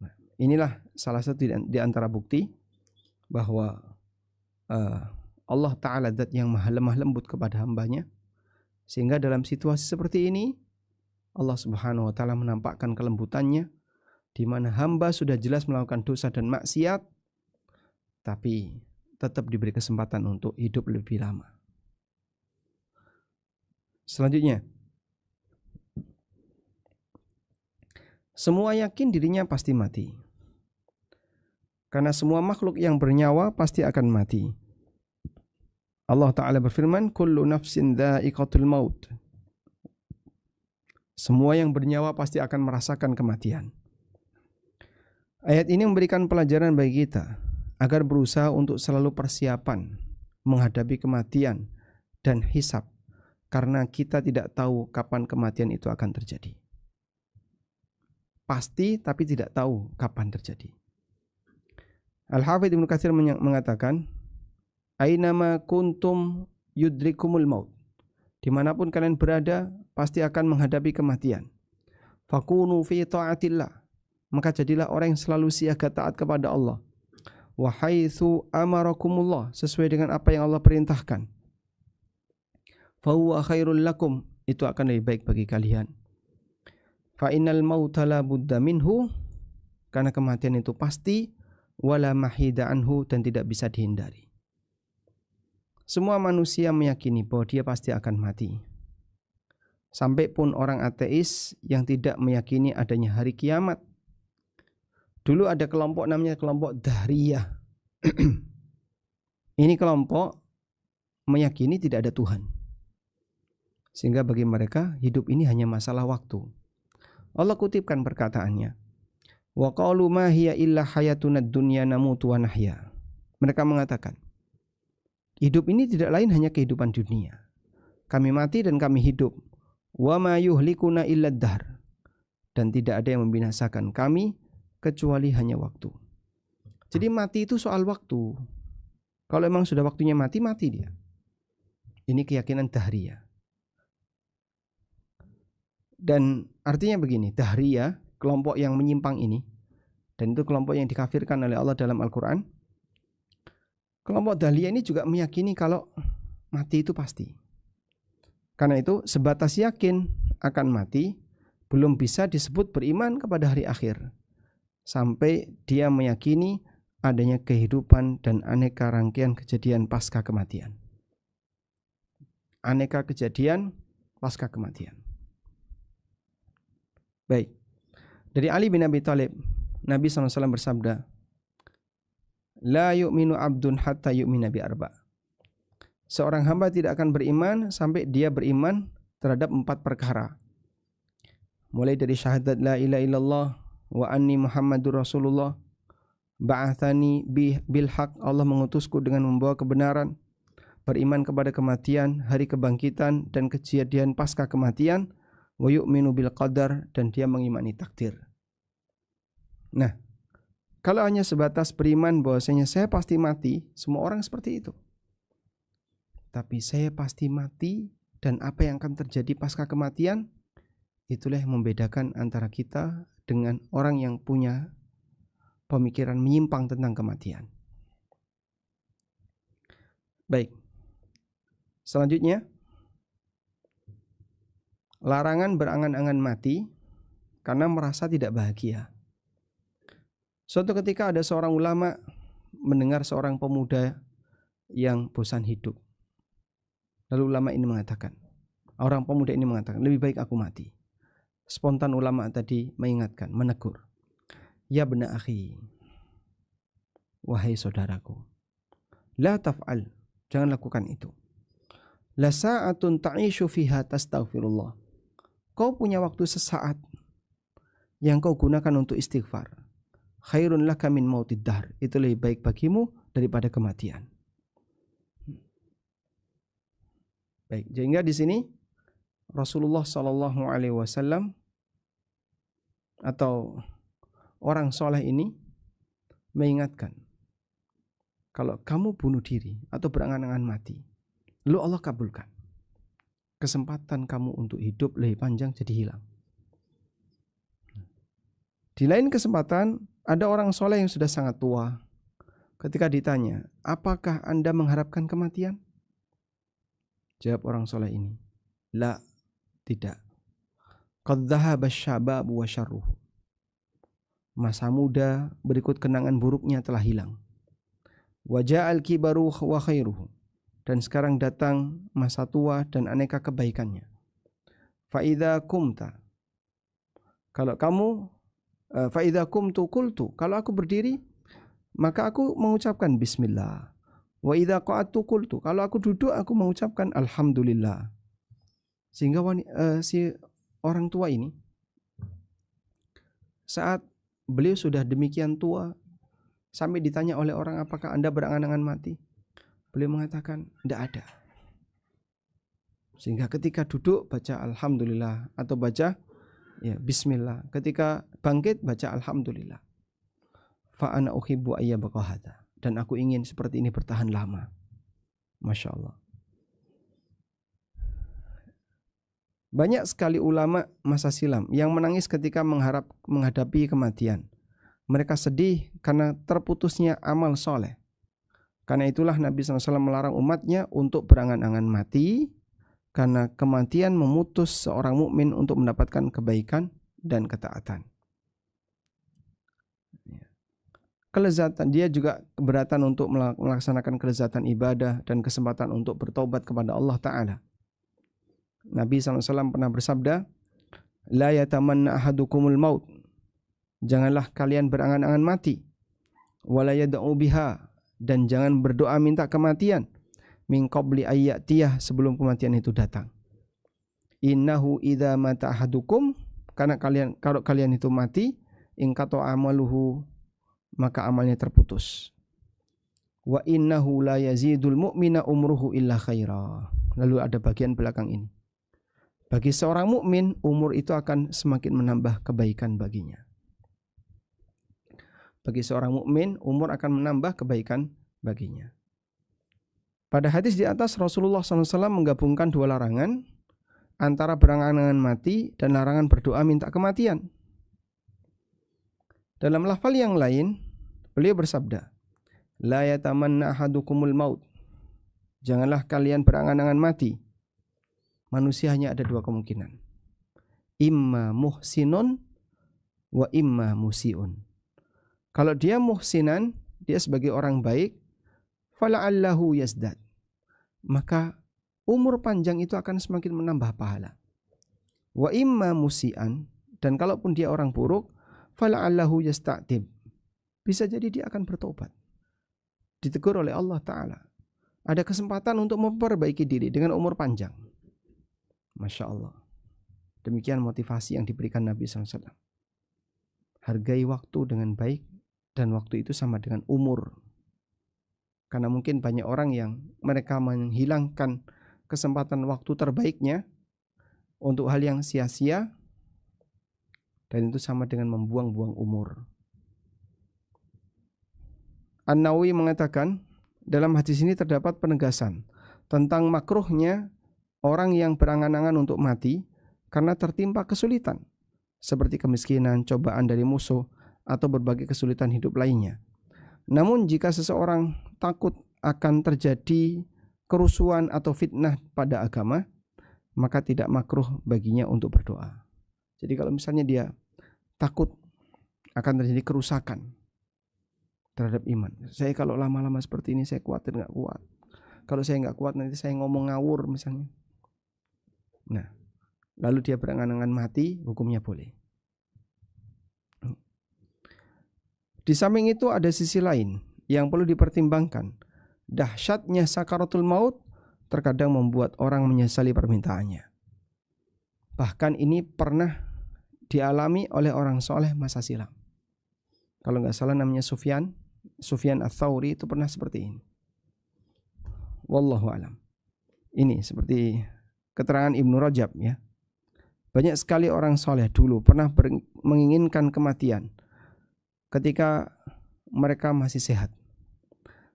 Nah, inilah salah satu di antara bukti bahwa Allah Ta'ala zat yang maha lemah lembut kepada hambanya. Sehingga dalam situasi seperti ini Allah Subhanahu wa Ta'ala menampakkan kelembutannya, di mana hamba sudah jelas melakukan dosa dan maksiat, tapi tetap diberi kesempatan untuk hidup lebih lama. Selanjutnya, semua yakin dirinya pasti mati. Karena semua makhluk yang bernyawa pasti akan mati. Allah Ta'ala berfirman, kullu nafsin dha'iqatul maut. Semua yang bernyawa pasti akan merasakan kematian. Ayat ini memberikan pelajaran bagi kita agar berusaha untuk selalu persiapan menghadapi kematian dan hisab, karena kita tidak tahu kapan kematian itu akan terjadi. Pasti tapi tidak tahu kapan terjadi. Al-Hafidz Ibnu Katsir mengatakan, ainama kuntum yudrikumul maut. Dimanapun kalian berada pasti akan menghadapi kematian. Fakunu fi ta'atillah, maka jadilah orang yang selalu siaga taat kepada Allah. Wa haitsu amarakumullah, sesuai dengan apa yang Allah perintahkan. Fa huwa khairul lakum, itu akan lebih baik bagi kalian. Fa innal mauta la budda minhu, karena kematian itu pasti, wala mahida anhu, dan tidak bisa dihindari. Semua manusia meyakini bahwa dia pasti akan mati. Sampai pun orang ateis yang tidak meyakini adanya hari kiamat. Dulu ada kelompok namanya kelompok Dahriyah. Ini kelompok meyakini tidak ada Tuhan. Sehingga bagi mereka hidup ini hanya masalah waktu. Allah kutipkan perkataannya. Wa qalu ma hiya illa hayatuna dunya namutu wa nahya. Mereka mengatakan, hidup ini tidak lain hanya kehidupan dunia. Kami mati dan kami hidup. Wa ma yuhlikuna illa dahr. Dan tidak ada yang membinasakan kami kecuali hanya waktu. Jadi mati itu soal waktu. Kalau memang sudah waktunya mati, mati dia. Ini keyakinan Dahriyah. Dan artinya begini, Dahriyah, kelompok yang menyimpang ini, dan itu kelompok yang dikafirkan oleh Allah dalam Al-Quran. Kelompok Dahriyah ini juga meyakini kalau mati itu pasti. Karena itu sebatas yakin akan mati, belum bisa disebut beriman kepada hari akhir. Sampai dia meyakini adanya kehidupan dan aneka rangkaian kejadian pasca kematian. Aneka kejadian pasca kematian. Baik, dari Ali bin Abi Thalib, Nabi SAW bersabda, La yu'minu abdun hatta yu'mina bi arba. Seorang hamba tidak akan beriman sampai dia beriman terhadap 4 perkara. Mulai dari syahadat la ilaha illallah wa anni Muhammadur Rasulullah, ba'athani bil haq, Allah mengutusku dengan membawa kebenaran, beriman kepada kematian, hari kebangkitan dan kejadian pasca kematian, wa yu'minu bil qadar, dan dia mengimani takdir. Nah, kalau hanya sebatas beriman bahwasanya saya pasti mati, semua orang seperti itu. Tapi saya pasti mati dan apa yang akan terjadi pasca kematian, itulah yang membedakan antara kita dengan orang yang punya pemikiran menyimpang tentang kematian. Baik. Selanjutnya, larangan berangan-angan mati karena merasa tidak bahagia. Suatu ketika ada seorang ulama mendengar seorang pemuda yang bosan hidup. Lalu ulama ini mengatakan, orang pemuda ini mengatakan, lebih baik aku mati. Spontan ulama tadi mengingatkan, menegur. Ya bena akhi, wahai saudaraku, la taf'al, jangan lakukan itu. La sa'atun ta'ishu fiha tastaghfirullah. Kau punya waktu sesaat yang kau gunakan untuk istighfar. Khairun laka min mautid dahr. Itu lebih baik bagimu daripada kematian. Baik, sehingga di sini Rasulullah SAW atau orang soleh ini mengingatkan, kalau kamu bunuh diri atau berangan-angan mati, lalu Allah kabulkan, kesempatan kamu untuk hidup lebih panjang jadi hilang. Di lain kesempatan, ada orang soleh yang sudah sangat tua. Ketika ditanya, apakah Anda mengharapkan kematian? Jawab orang soleh ini, la, tidak. Qad dhahaba asy-syababu wa syarruhu. Masa muda berikut kenangan buruknya telah hilang. Wa ja'al kibaru wa khairuhu. Dan sekarang datang masa tua dan aneka kebaikannya. Fa idza kumta, kalau kamu, fa idza kumtu qultu, kalau aku berdiri maka aku mengucapkan bismillah. Wa idza qa'adtu qultu, kalau aku duduk aku mengucapkan alhamdulillah. Sehingga si orang tua ini, saat beliau sudah demikian tua, sampai ditanya oleh orang, apakah Anda berangan-angan mati? Beliau mengatakan, tidak ada. Sehingga ketika duduk baca alhamdulillah atau baca ya bismillah. Ketika bangkit baca alhamdulillah. Fa ana uhibbu ayyabqa hadza. Dan aku ingin seperti ini bertahan lama. Masya Allah. Banyak sekali ulama masa silam yang menangis ketika menghadapi kematian. Mereka sedih karena terputusnya amal soleh. Karena itulah Nabi SAW melarang umatnya untuk berangan-angan mati, karena kematian memutus seorang mukmin untuk mendapatkan kebaikan dan ketaatan. Kelezatan, dia juga keberatan untuk melaksanakan kelezatan ibadah dan kesempatan untuk bertobat kepada Allah Ta'ala. Nabi SAW pernah bersabda, la yatamanna ahadukumul maut, janganlah kalian berangan-angan mati, wala yad'u biha, dan jangan berdoa minta kematian, min qabli ayyatiyah, sebelum kematian itu datang. Innahu idza mata ahadukum, karena kalau kalian itu mati, ingqata amaluhu, maka amalnya terputus. Wa innahu la yazidul mu'mina umruhu illa khaira. Lalu ada bagian belakang ini. Bagi seorang mukmin, umur itu akan semakin menambah kebaikan baginya. Bagi seorang mukmin, umur akan menambah kebaikan baginya. Pada hadis di atas, Rasulullah SAW menggabungkan dua larangan, antara berangan-angan mati dan larangan berdoa minta kematian. Dalam lafal yang lain, beliau bersabda, la yatamanna ahadukumul maut, janganlah kalian berangan-angan mati. Manusia hanya ada dua kemungkinan, imma muhsinun wa imma musiun. Kalau dia muhsinan, dia sebagai orang baik, fala'allahu yazdad, maka umur panjang itu akan semakin menambah pahala. Wa imma musian, dan kalaupun dia orang buruk, fala'allahu yasta'tib, bisa jadi dia akan bertobat, ditegur oleh Allah Ta'ala. Ada kesempatan untuk memperbaiki diri dengan umur panjang. Masya Allah. Demikian motivasi yang diberikan Nabi SAW. Hargai waktu dengan baik, dan waktu itu sama dengan umur. Karena mungkin banyak orang yang mereka menghilangkan kesempatan waktu terbaiknya untuk hal yang sia-sia, dan itu sama dengan membuang-buang umur. An-Nawawi mengatakan, dalam hadis ini terdapat penegasan tentang makruhnya orang yang berangan-angan untuk mati karena tertimpa kesulitan, seperti kemiskinan, cobaan dari musuh, atau berbagai kesulitan hidup lainnya. Namun jika seseorang takut akan terjadi kerusuhan atau fitnah pada agama, maka tidak makruh baginya untuk berdoa. Jadi kalau misalnya dia takut akan terjadi kerusakan terhadap iman, saya kalau lama-lama seperti ini saya khawatir nggak kuat. Kalau saya nggak kuat nanti saya ngomong ngawur misalnya. Nah, lalu dia berangan-angan mati, hukumnya boleh. Di samping itu ada sisi lain yang perlu dipertimbangkan. Dahsyatnya sakaratul maut terkadang membuat orang menyesali permintaannya. Bahkan ini pernah dialami oleh orang soleh masa silam. Kalau nggak salah namanya Sufyan Ats-Tsauri, itu pernah seperti ini. Wallahu alam. Ini seperti keterangan Ibnu Rajab ya. Banyak sekali orang soleh dulu pernah menginginkan kematian ketika mereka masih sehat.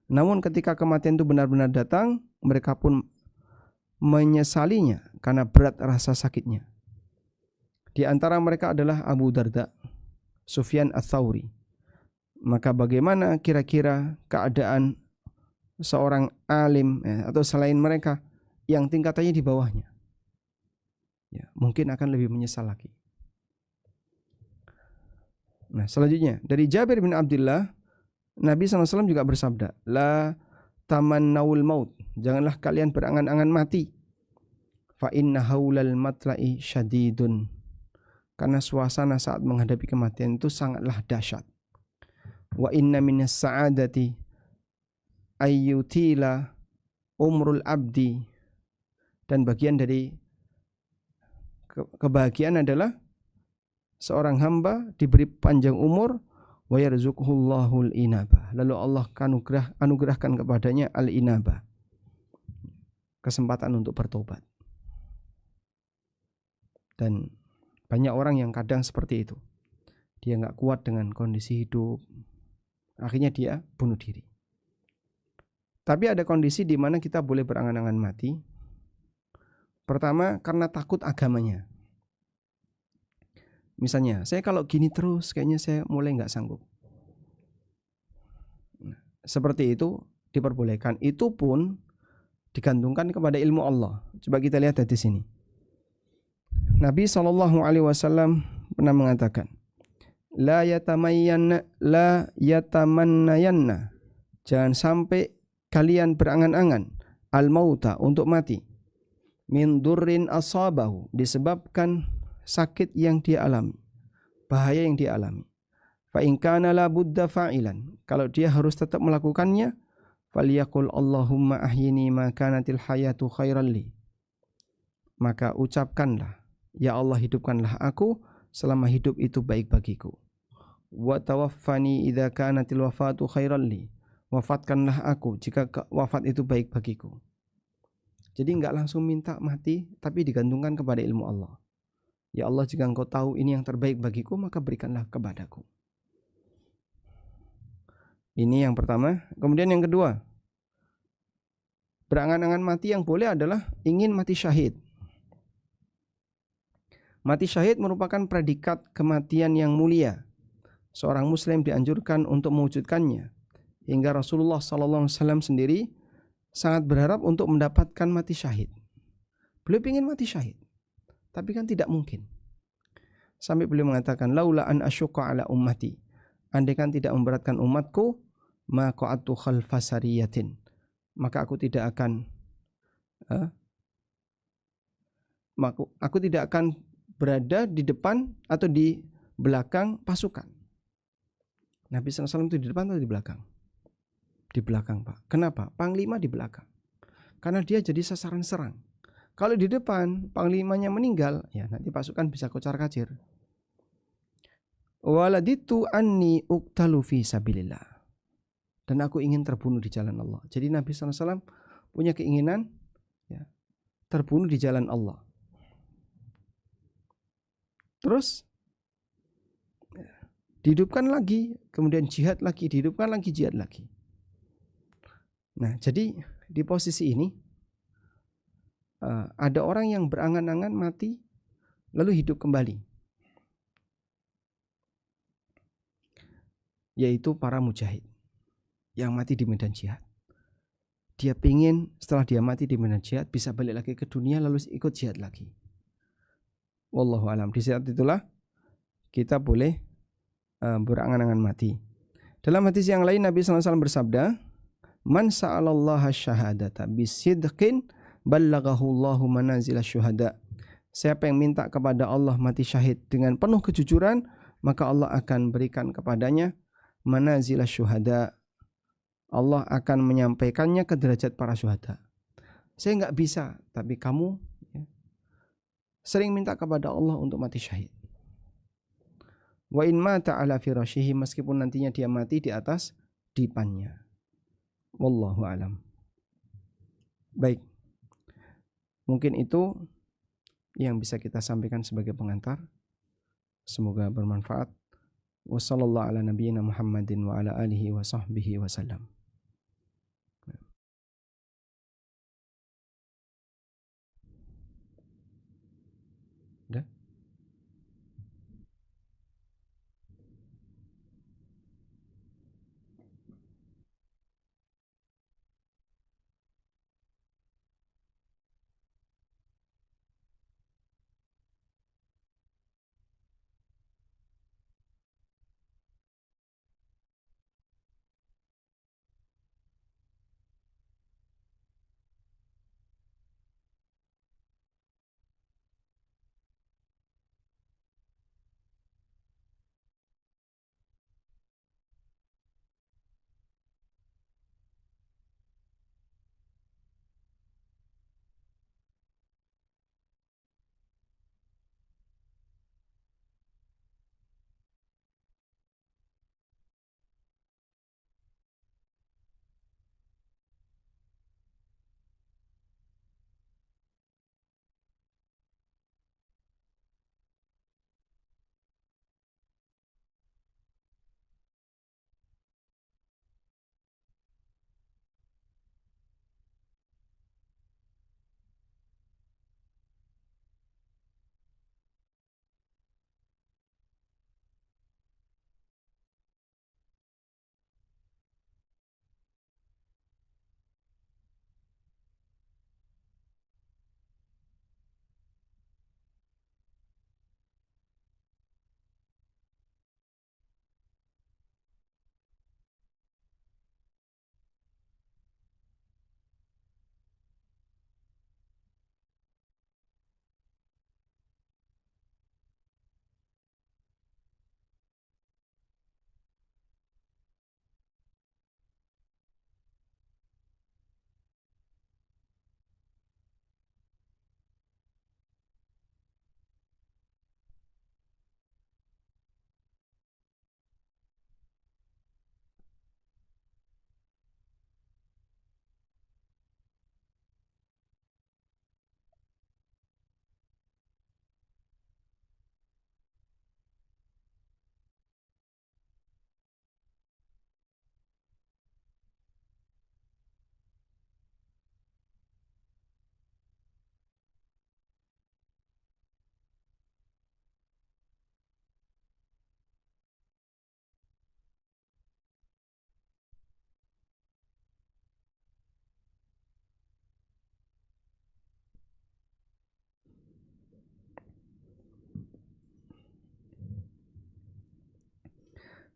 Namun ketika kematian itu benar-benar datang, mereka pun menyesalinya karena berat rasa sakitnya. Di antara mereka adalah Abu Darda, Sufyan Ats-Tsauri. Maka bagaimana kira-kira keadaan seorang alim atau selain mereka yang tingkatannya di bawahnya? Ya, mungkin akan lebih menyesal lagi. Nah, selanjutnya dari Jabir bin Abdullah, Nabi SAW juga bersabda, la tamannawul maut, janganlah kalian berangan-angan mati. Fa inna haulal matla'i syadidun, karena suasana saat menghadapi kematian itu sangatlah dahsyat. Wa inna minas sa'adati ayyutila umrul abdi, dan bagian dari kebahagiaan adalah seorang hamba diberi panjang umur, wa yarzuquhullahul inabah, lalu Allah anugerahkan kepadanya al-inabah, kesempatan untuk bertobat. Dan banyak orang yang kadang seperti itu, dia nggak kuat dengan kondisi hidup, akhirnya dia bunuh diri. Tapi ada kondisi di mana kita boleh berangan-angan mati. Pertama, karena takut agamanya. Misalnya, saya kalau gini terus kayaknya saya mulai nggak sanggup. Nah, seperti itu diperbolehkan. Itu pun digantungkan kepada ilmu Allah. Coba kita lihat di sini. Nabi SAW pernah mengatakan, la yatamannayanna, jangan sampai kalian berangan-angan al-mauta, untuk mati, min durrin asabahu, disebabkan sakit yang dia alami, bahaya yang dia alami. Fa in kana la budda fa'ilan, kalau dia harus tetap melakukannya, falyaqul Allahumma ahyini ma kanatil hayatu khairan li, maka ucapkanlah, ya Allah hidupkanlah aku selama hidup itu baik bagiku. Wa tawaffani idza kanatil wafatu khairan li, wafatkanlah aku jika wafat itu baik bagiku. Jadi enggak langsung minta mati, tapi digantungkan kepada ilmu Allah. Ya Allah, jika engkau tahu ini yang terbaik bagiku, maka berikanlah kepadaku. Ini yang pertama. Kemudian yang kedua, berangan-angan mati yang boleh adalah ingin mati syahid. Mati syahid merupakan predikat kematian yang mulia. Seorang muslim dianjurkan untuk mewujudkannya. Hingga Rasulullah SAW sendiri sangat berharap untuk mendapatkan mati syahid. Beliau ingin mati syahid, tapi kan tidak mungkin. Sampai beliau mengatakan, laula an asyqa ala ummati, andaikan tidak memberatkan umatku, ma qa'atu khalfa sariyatin, maka aku tidak akan berada di depan atau di belakang pasukan. Nabi SAW itu di depan atau di belakang? Di belakang, Pak. Kenapa? Panglima di belakang. Karena dia jadi sasaran serang. Kalau di depan, panglimanya meninggal, ya nanti pasukan bisa kocar-kacir. Waladitu anni uqtalu fi sabilillah. Dan aku ingin terbunuh di jalan Allah. Jadi Nabi SAW punya keinginan ya, terbunuh di jalan Allah. Terus dihidupkan lagi, kemudian jihad lagi, dihidupkan lagi, jihad lagi. Nah, jadi di posisi ini ada orang yang berangan-angan mati lalu hidup kembali, yaitu para mujahid yang mati di medan jihad. Dia pingin setelah dia mati di medan jihad bisa balik lagi ke dunia lalu ikut jihad lagi. Wallahu alam. Di saat itulah kita boleh berangan-angan mati. Dalam hadis yang lain Nabi SAW bersabda, man sa'alallaha syahadata bisidqin ballaghahu Allahu manazila syuhada. Siapa yang minta kepada Allah mati syahid dengan penuh kejujuran, maka Allah akan berikan kepadanya manazila syuhada. Allah akan menyampaikannya ke derajat para syuhada. Saya enggak bisa, tapi kamu ya, sering minta kepada Allah untuk mati syahid. Wa in mata ala firashihi, meskipun nantinya dia mati di atas dipannya. Wallahu alam. Baik. Mungkin itu yang bisa kita sampaikan sebagai pengantar. Semoga bermanfaat. Wassallallahu ala nabiyyina Muhammadin wa ala alihi wa sahbihi wasallam. Udah?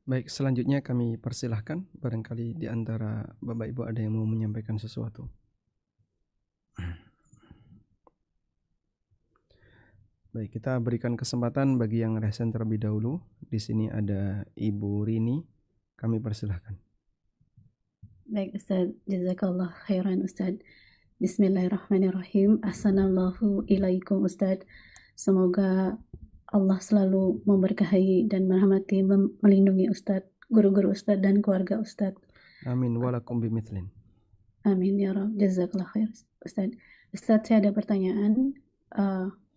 Baik, selanjutnya kami persilahkan, barangkali di antara Bapak Ibu ada yang mau menyampaikan sesuatu. Baik, kita berikan kesempatan bagi yang resen terlebih dahulu. Di sini ada Ibu Rini, kami persilahkan. Baik Ustaz, jazakallah khairan Ustaz. Bismillahirrahmanirrahim. Ahsanallahu ilaikum Ustaz. Semoga Allah selalu memberkahi dan merahmati, melindungi Ustadz, guru-guru Ustadz dan keluarga Ustadz. Amin walakum bimithlin. Amin ya Rabb. Jazakallah khair Ustadz. Ustadz, saya ada pertanyaan.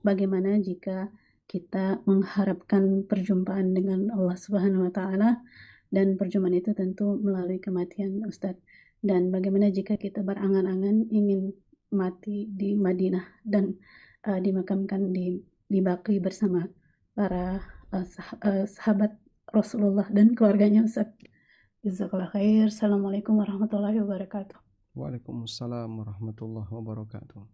Bagaimana jika kita mengharapkan perjumpaan dengan Allah Subhanahu wa Ta'ala, dan perjumpaan itu tentu melalui kematian Ustadz. Dan bagaimana jika kita berangan-angan ingin mati di Madinah dan dimakamkan di Baqi bersama para sahabat Rasulullah dan keluarganya Ustaz. Jazakallah khair. Assalamualaikum warahmatullahi wabarakatuh. Waalaikumsalam warahmatullahi wabarakatuh.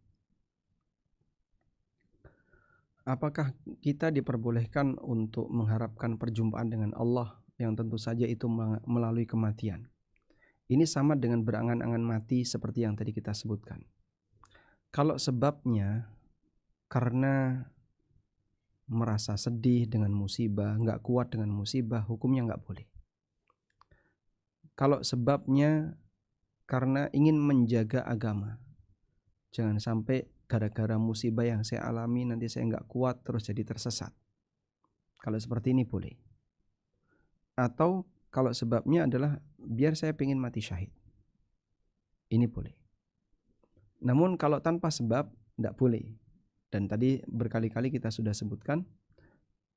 Apakah kita diperbolehkan untuk mengharapkan perjumpaan dengan Allah yang tentu saja itu melalui kematian? Ini sama dengan berangan-angan mati seperti yang tadi kita sebutkan. Kalau sebabnya karena merasa sedih dengan musibah, nggak kuat dengan musibah, hukumnya nggak boleh. Kalau sebabnya karena ingin menjaga agama, jangan sampai gara-gara musibah yang saya alami nanti saya nggak kuat terus jadi tersesat. Kalau seperti ini boleh. Atau kalau sebabnya adalah biar saya pengen mati syahid, ini boleh. Namun kalau tanpa sebab tidak boleh. Dan tadi berkali-kali kita sudah sebutkan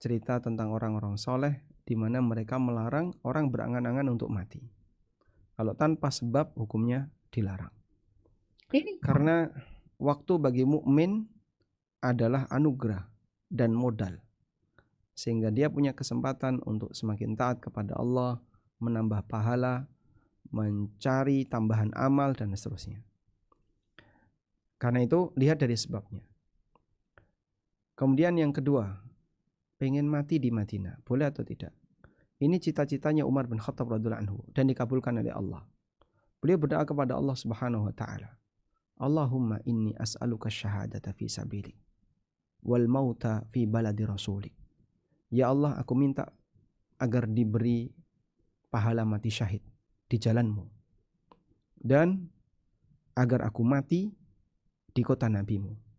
cerita tentang orang-orang soleh di mana mereka melarang orang berangan-angan untuk mati. Kalau tanpa sebab hukumnya dilarang. Karena waktu bagi mukmin adalah anugerah dan modal. Sehingga dia punya kesempatan untuk semakin taat kepada Allah, menambah pahala, mencari tambahan amal dan seterusnya. Karena itu lihat dari sebabnya. Kemudian yang kedua, pengen mati di Madinah, boleh atau tidak? Ini cita-citanya Umar bin Khattab radhiyallahu anhu dan dikabulkan oleh Allah. Beliau berdoa kepada Allah Subhanahu wa taala, Allahumma inni as'aluka syahadata fi sabilik wal mauta fi baladi rasulik. Ya Allah, aku minta agar diberi pahala mati syahid di jalanmu dan agar aku mati di kota nabimu.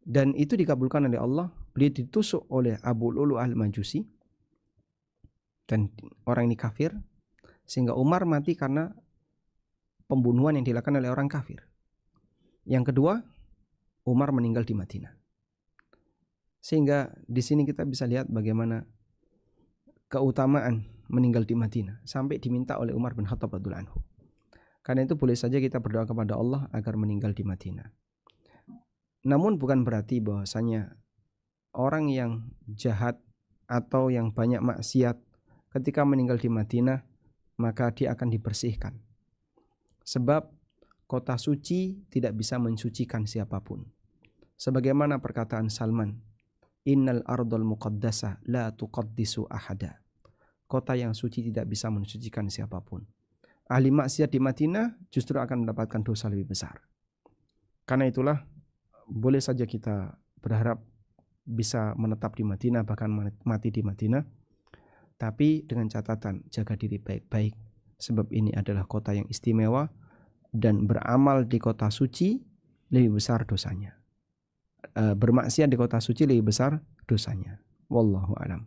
Dan itu dikabulkan oleh Allah. Beliau ditusuk oleh Abu Lu'lu' al-Majusi dan orang ini kafir, sehingga Umar mati karena pembunuhan yang dilakukan oleh orang kafir. Yang kedua, Umar meninggal di Madinah. Sehingga di sini kita bisa lihat bagaimana keutamaan meninggal di Madinah sampai diminta oleh Umar bin Khattab radhiyallahu anhu. Karena itu boleh saja kita berdoa kepada Allah agar meninggal di Madinah. Namun bukan berarti bahwasanya orang yang jahat atau yang banyak maksiat ketika meninggal di Madinah maka dia akan dibersihkan. Sebab kota suci tidak bisa mensucikan siapapun. Sebagaimana perkataan Salman, Innal ardal muqaddasa la tuqaddisu ahada. Kota yang suci tidak bisa mensucikan siapapun. Ahli maksiat di Madinah justru akan mendapatkan dosa lebih besar. Karena itulah boleh saja kita berharap bisa menetap di Madinah, bahkan mati di Madinah. Tapi dengan catatan jaga diri baik-baik. Sebab ini adalah kota yang istimewa dan beramal di kota suci lebih besar dosanya. Bermaksiat di kota suci lebih besar dosanya. Wallahu a'lam.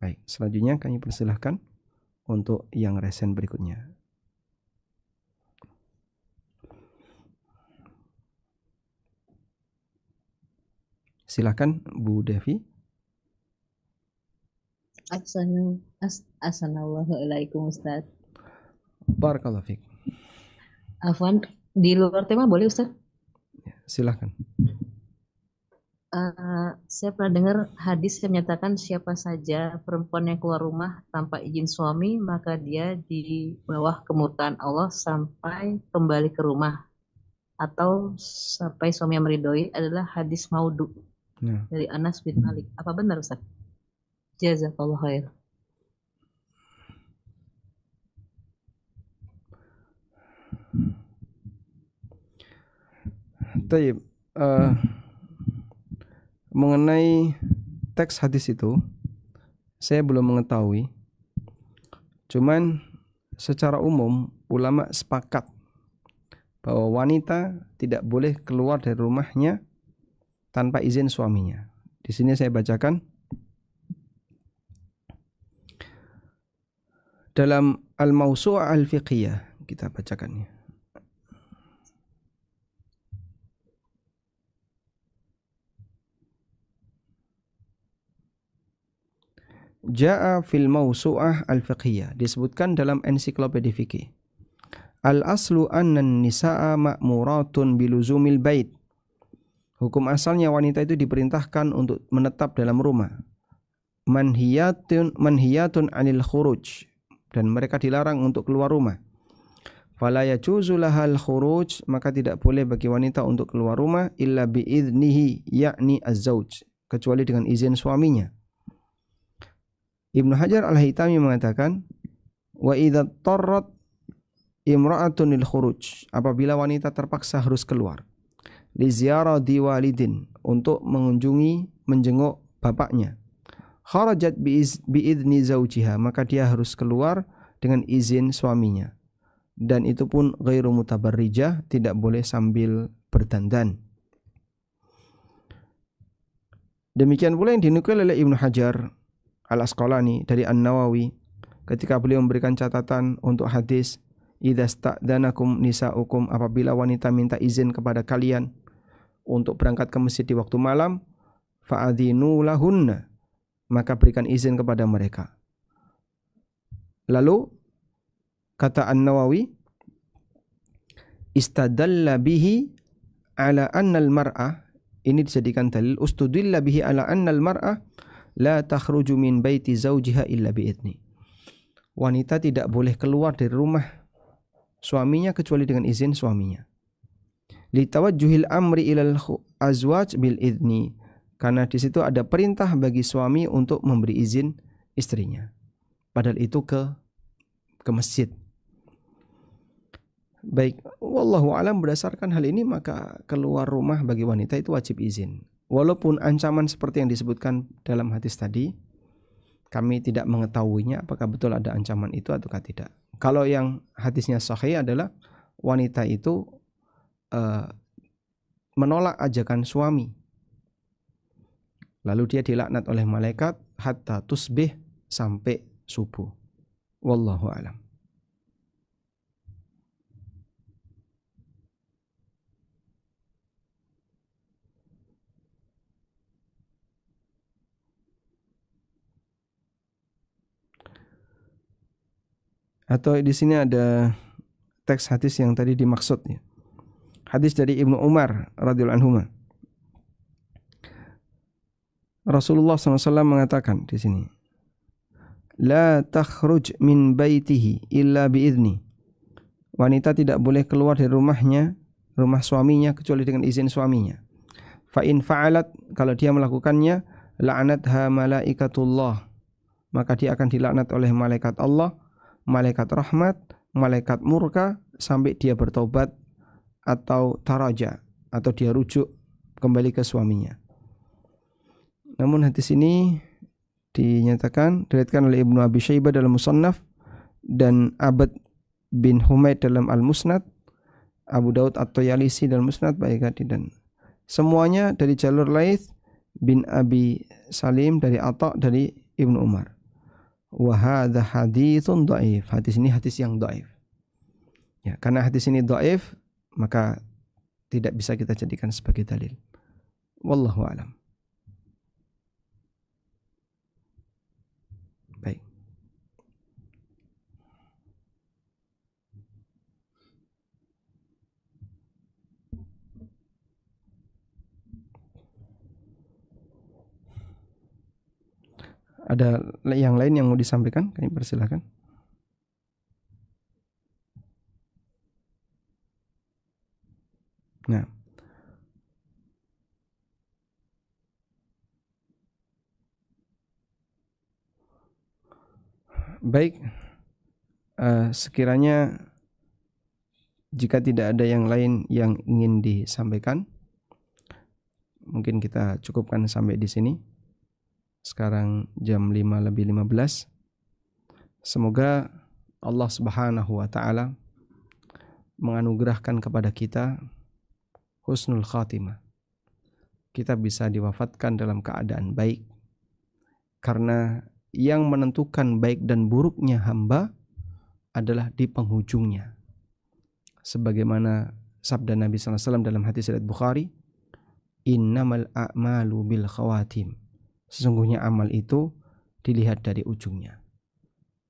Baik, selanjutnya kami persilahkan untuk yang resen berikutnya. Silakan Bu Devi. Assalamualaikum Ustaz. Barakallahu fiik. Afwan, di luar tema boleh Ustaz? Ya, silakan. Saya pernah dengar hadis yang menyatakan siapa saja perempuan yang keluar rumah tanpa izin suami maka dia di bawah kemurkaan Allah sampai kembali ke rumah atau sampai suami yang meridhoi, adalah hadis maudhu dari Anas bin Malik. Apa benar Ustaz? Jazakallahu khair. Taib, mengenai teks hadis itu saya belum mengetahui. Cuman secara umum ulama sepakat bahwa wanita tidak boleh keluar dari rumahnya tanpa izin suaminya. Di sini saya bacakan dalam Al-Mawsu'ah Al-Fiqhiyah, kita bacakannya. Ja'a fil Mawsu'ah Al-Fiqhiyah, disebutkan dalam ensiklopedia fikih. Al-aslu anna nisa'a ma'muratun biluzumil bait. Hukum asalnya wanita itu diperintahkan untuk menetap dalam rumah. Manhiyatun anil khuruj, dan mereka dilarang untuk keluar rumah. Fala yajuzu lahal khuruj, maka tidak boleh bagi wanita untuk keluar rumah illa bi'idnihi yakni az-zauj, kecuali dengan izin suaminya. Ibnu Hajar Al-Haytami mengatakan, wa idza tarrat imra'atun lil khuruj, apabila wanita terpaksa harus keluar, li ziyarati walidin, untuk menjenguk bapaknya, kharajat bi'izni zaujiha, maka dia harus keluar dengan izin suaminya, dan itu pun ghairu mutabarrijah, tidak boleh sambil berdandan. Demikian pula yang dinukil oleh Ibnu Hajar Al-Asqalani dari An-Nawawi ketika beliau memberikan catatan untuk hadis idza sta'danakum nisa'ukum, apabila wanita minta izin kepada kalian untuk berangkat ke masjid di waktu malam, fa'adhinu lahunna, maka berikan izin kepada mereka. Lalu kata An-Nawawi, istadalla bihi ala annal mar'ah, ini dijadikan dalil, ustudilla bihi ala annal mar'ah la takhruju min baiti zawjiha illa bi'idni. Wanita tidak boleh keluar dari rumah suaminya kecuali dengan izin suaminya. Litawajjuhil amri ilal azwaj bil idni, karena di situ ada perintah bagi suami untuk memberi izin istrinya. Padahal itu ke masjid. Baik, wallahu alam, berdasarkan hal ini maka keluar rumah bagi wanita itu wajib izin. Walaupun ancaman seperti yang disebutkan dalam hadis tadi, kami tidak mengetahuinya apakah betul ada ancaman itu ataukah tidak. Kalau yang hadisnya sahih adalah wanita itu menolak ajakan suami, lalu dia dilaknat oleh malaikat hatta tusbih, sampai subuh. Wallahu alam. Atau di sini ada teks hadis yang tadi dimaksud ya. Hadis dari Ibnu Umar radhiyallahu anhu. Rasulullah SAW mengatakan di sini, la takhruj min baitihi illa biizni. Wanita tidak boleh keluar dari rumahnya, rumah suaminya, kecuali dengan izin suaminya. Fa in fa'alat, kalau dia melakukannya, la'anatha malaikatullah, maka dia akan dilaknat oleh malaikat Allah, malaikat rahmat, malaikat murka, sampai dia bertobat atau taraja, atau dia rujuk kembali ke suaminya. Namun hadis ini dinyatakan, diriwayatkan oleh Ibnu Abi Syaibah dalam Musannaf dan Abad bin Humaid dalam Al-Musnad, Abu Daud At-Tayalisi dalam Musnad Baihaqi, dan semuanya dari jalur Laits bin Abi Salim dari Atha dari Ibnu Umar. Wa hadza haditsun dhaif. Hadis ini hadis yang dhaif. Ya, karena hadis ini dhaif, maka tidak bisa kita jadikan sebagai dalil. Wallahu a'lam. Baik. Ada yang lain yang mau disampaikan? Kami persilakan. Nah, baik. Sekiranya jika tidak ada yang lain yang ingin disampaikan, mungkin kita cukupkan sampai di sini. Sekarang jam 5:15. Semoga Allah Subhanahu wa taala menganugerahkan kepada kita husnul khatimah. Kita bisa diwafatkan dalam keadaan baik, karena yang menentukan baik dan buruknya hamba adalah di penghujungnya. Sebagaimana sabda Nabi SAW dalam hadis riwayat Bukhari, innamal a'malu bil khawatim. Sesungguhnya amal itu dilihat dari ujungnya.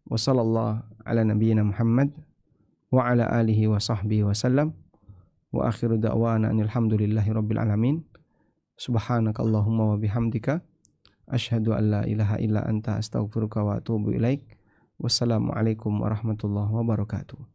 Wa sallallahu ala nabiyyina Muhammad wa ala alihi wa sahbihi wa sallam. Wa akhiru da'wana alhamdulillahi rabbil alamin. Subhanakallahumma wa bihamdika asyhadu an la ilaha illa anta astaghfiruka wa atubu ilaik. Wassalamualaikum warahmatullahi wabarakatuh.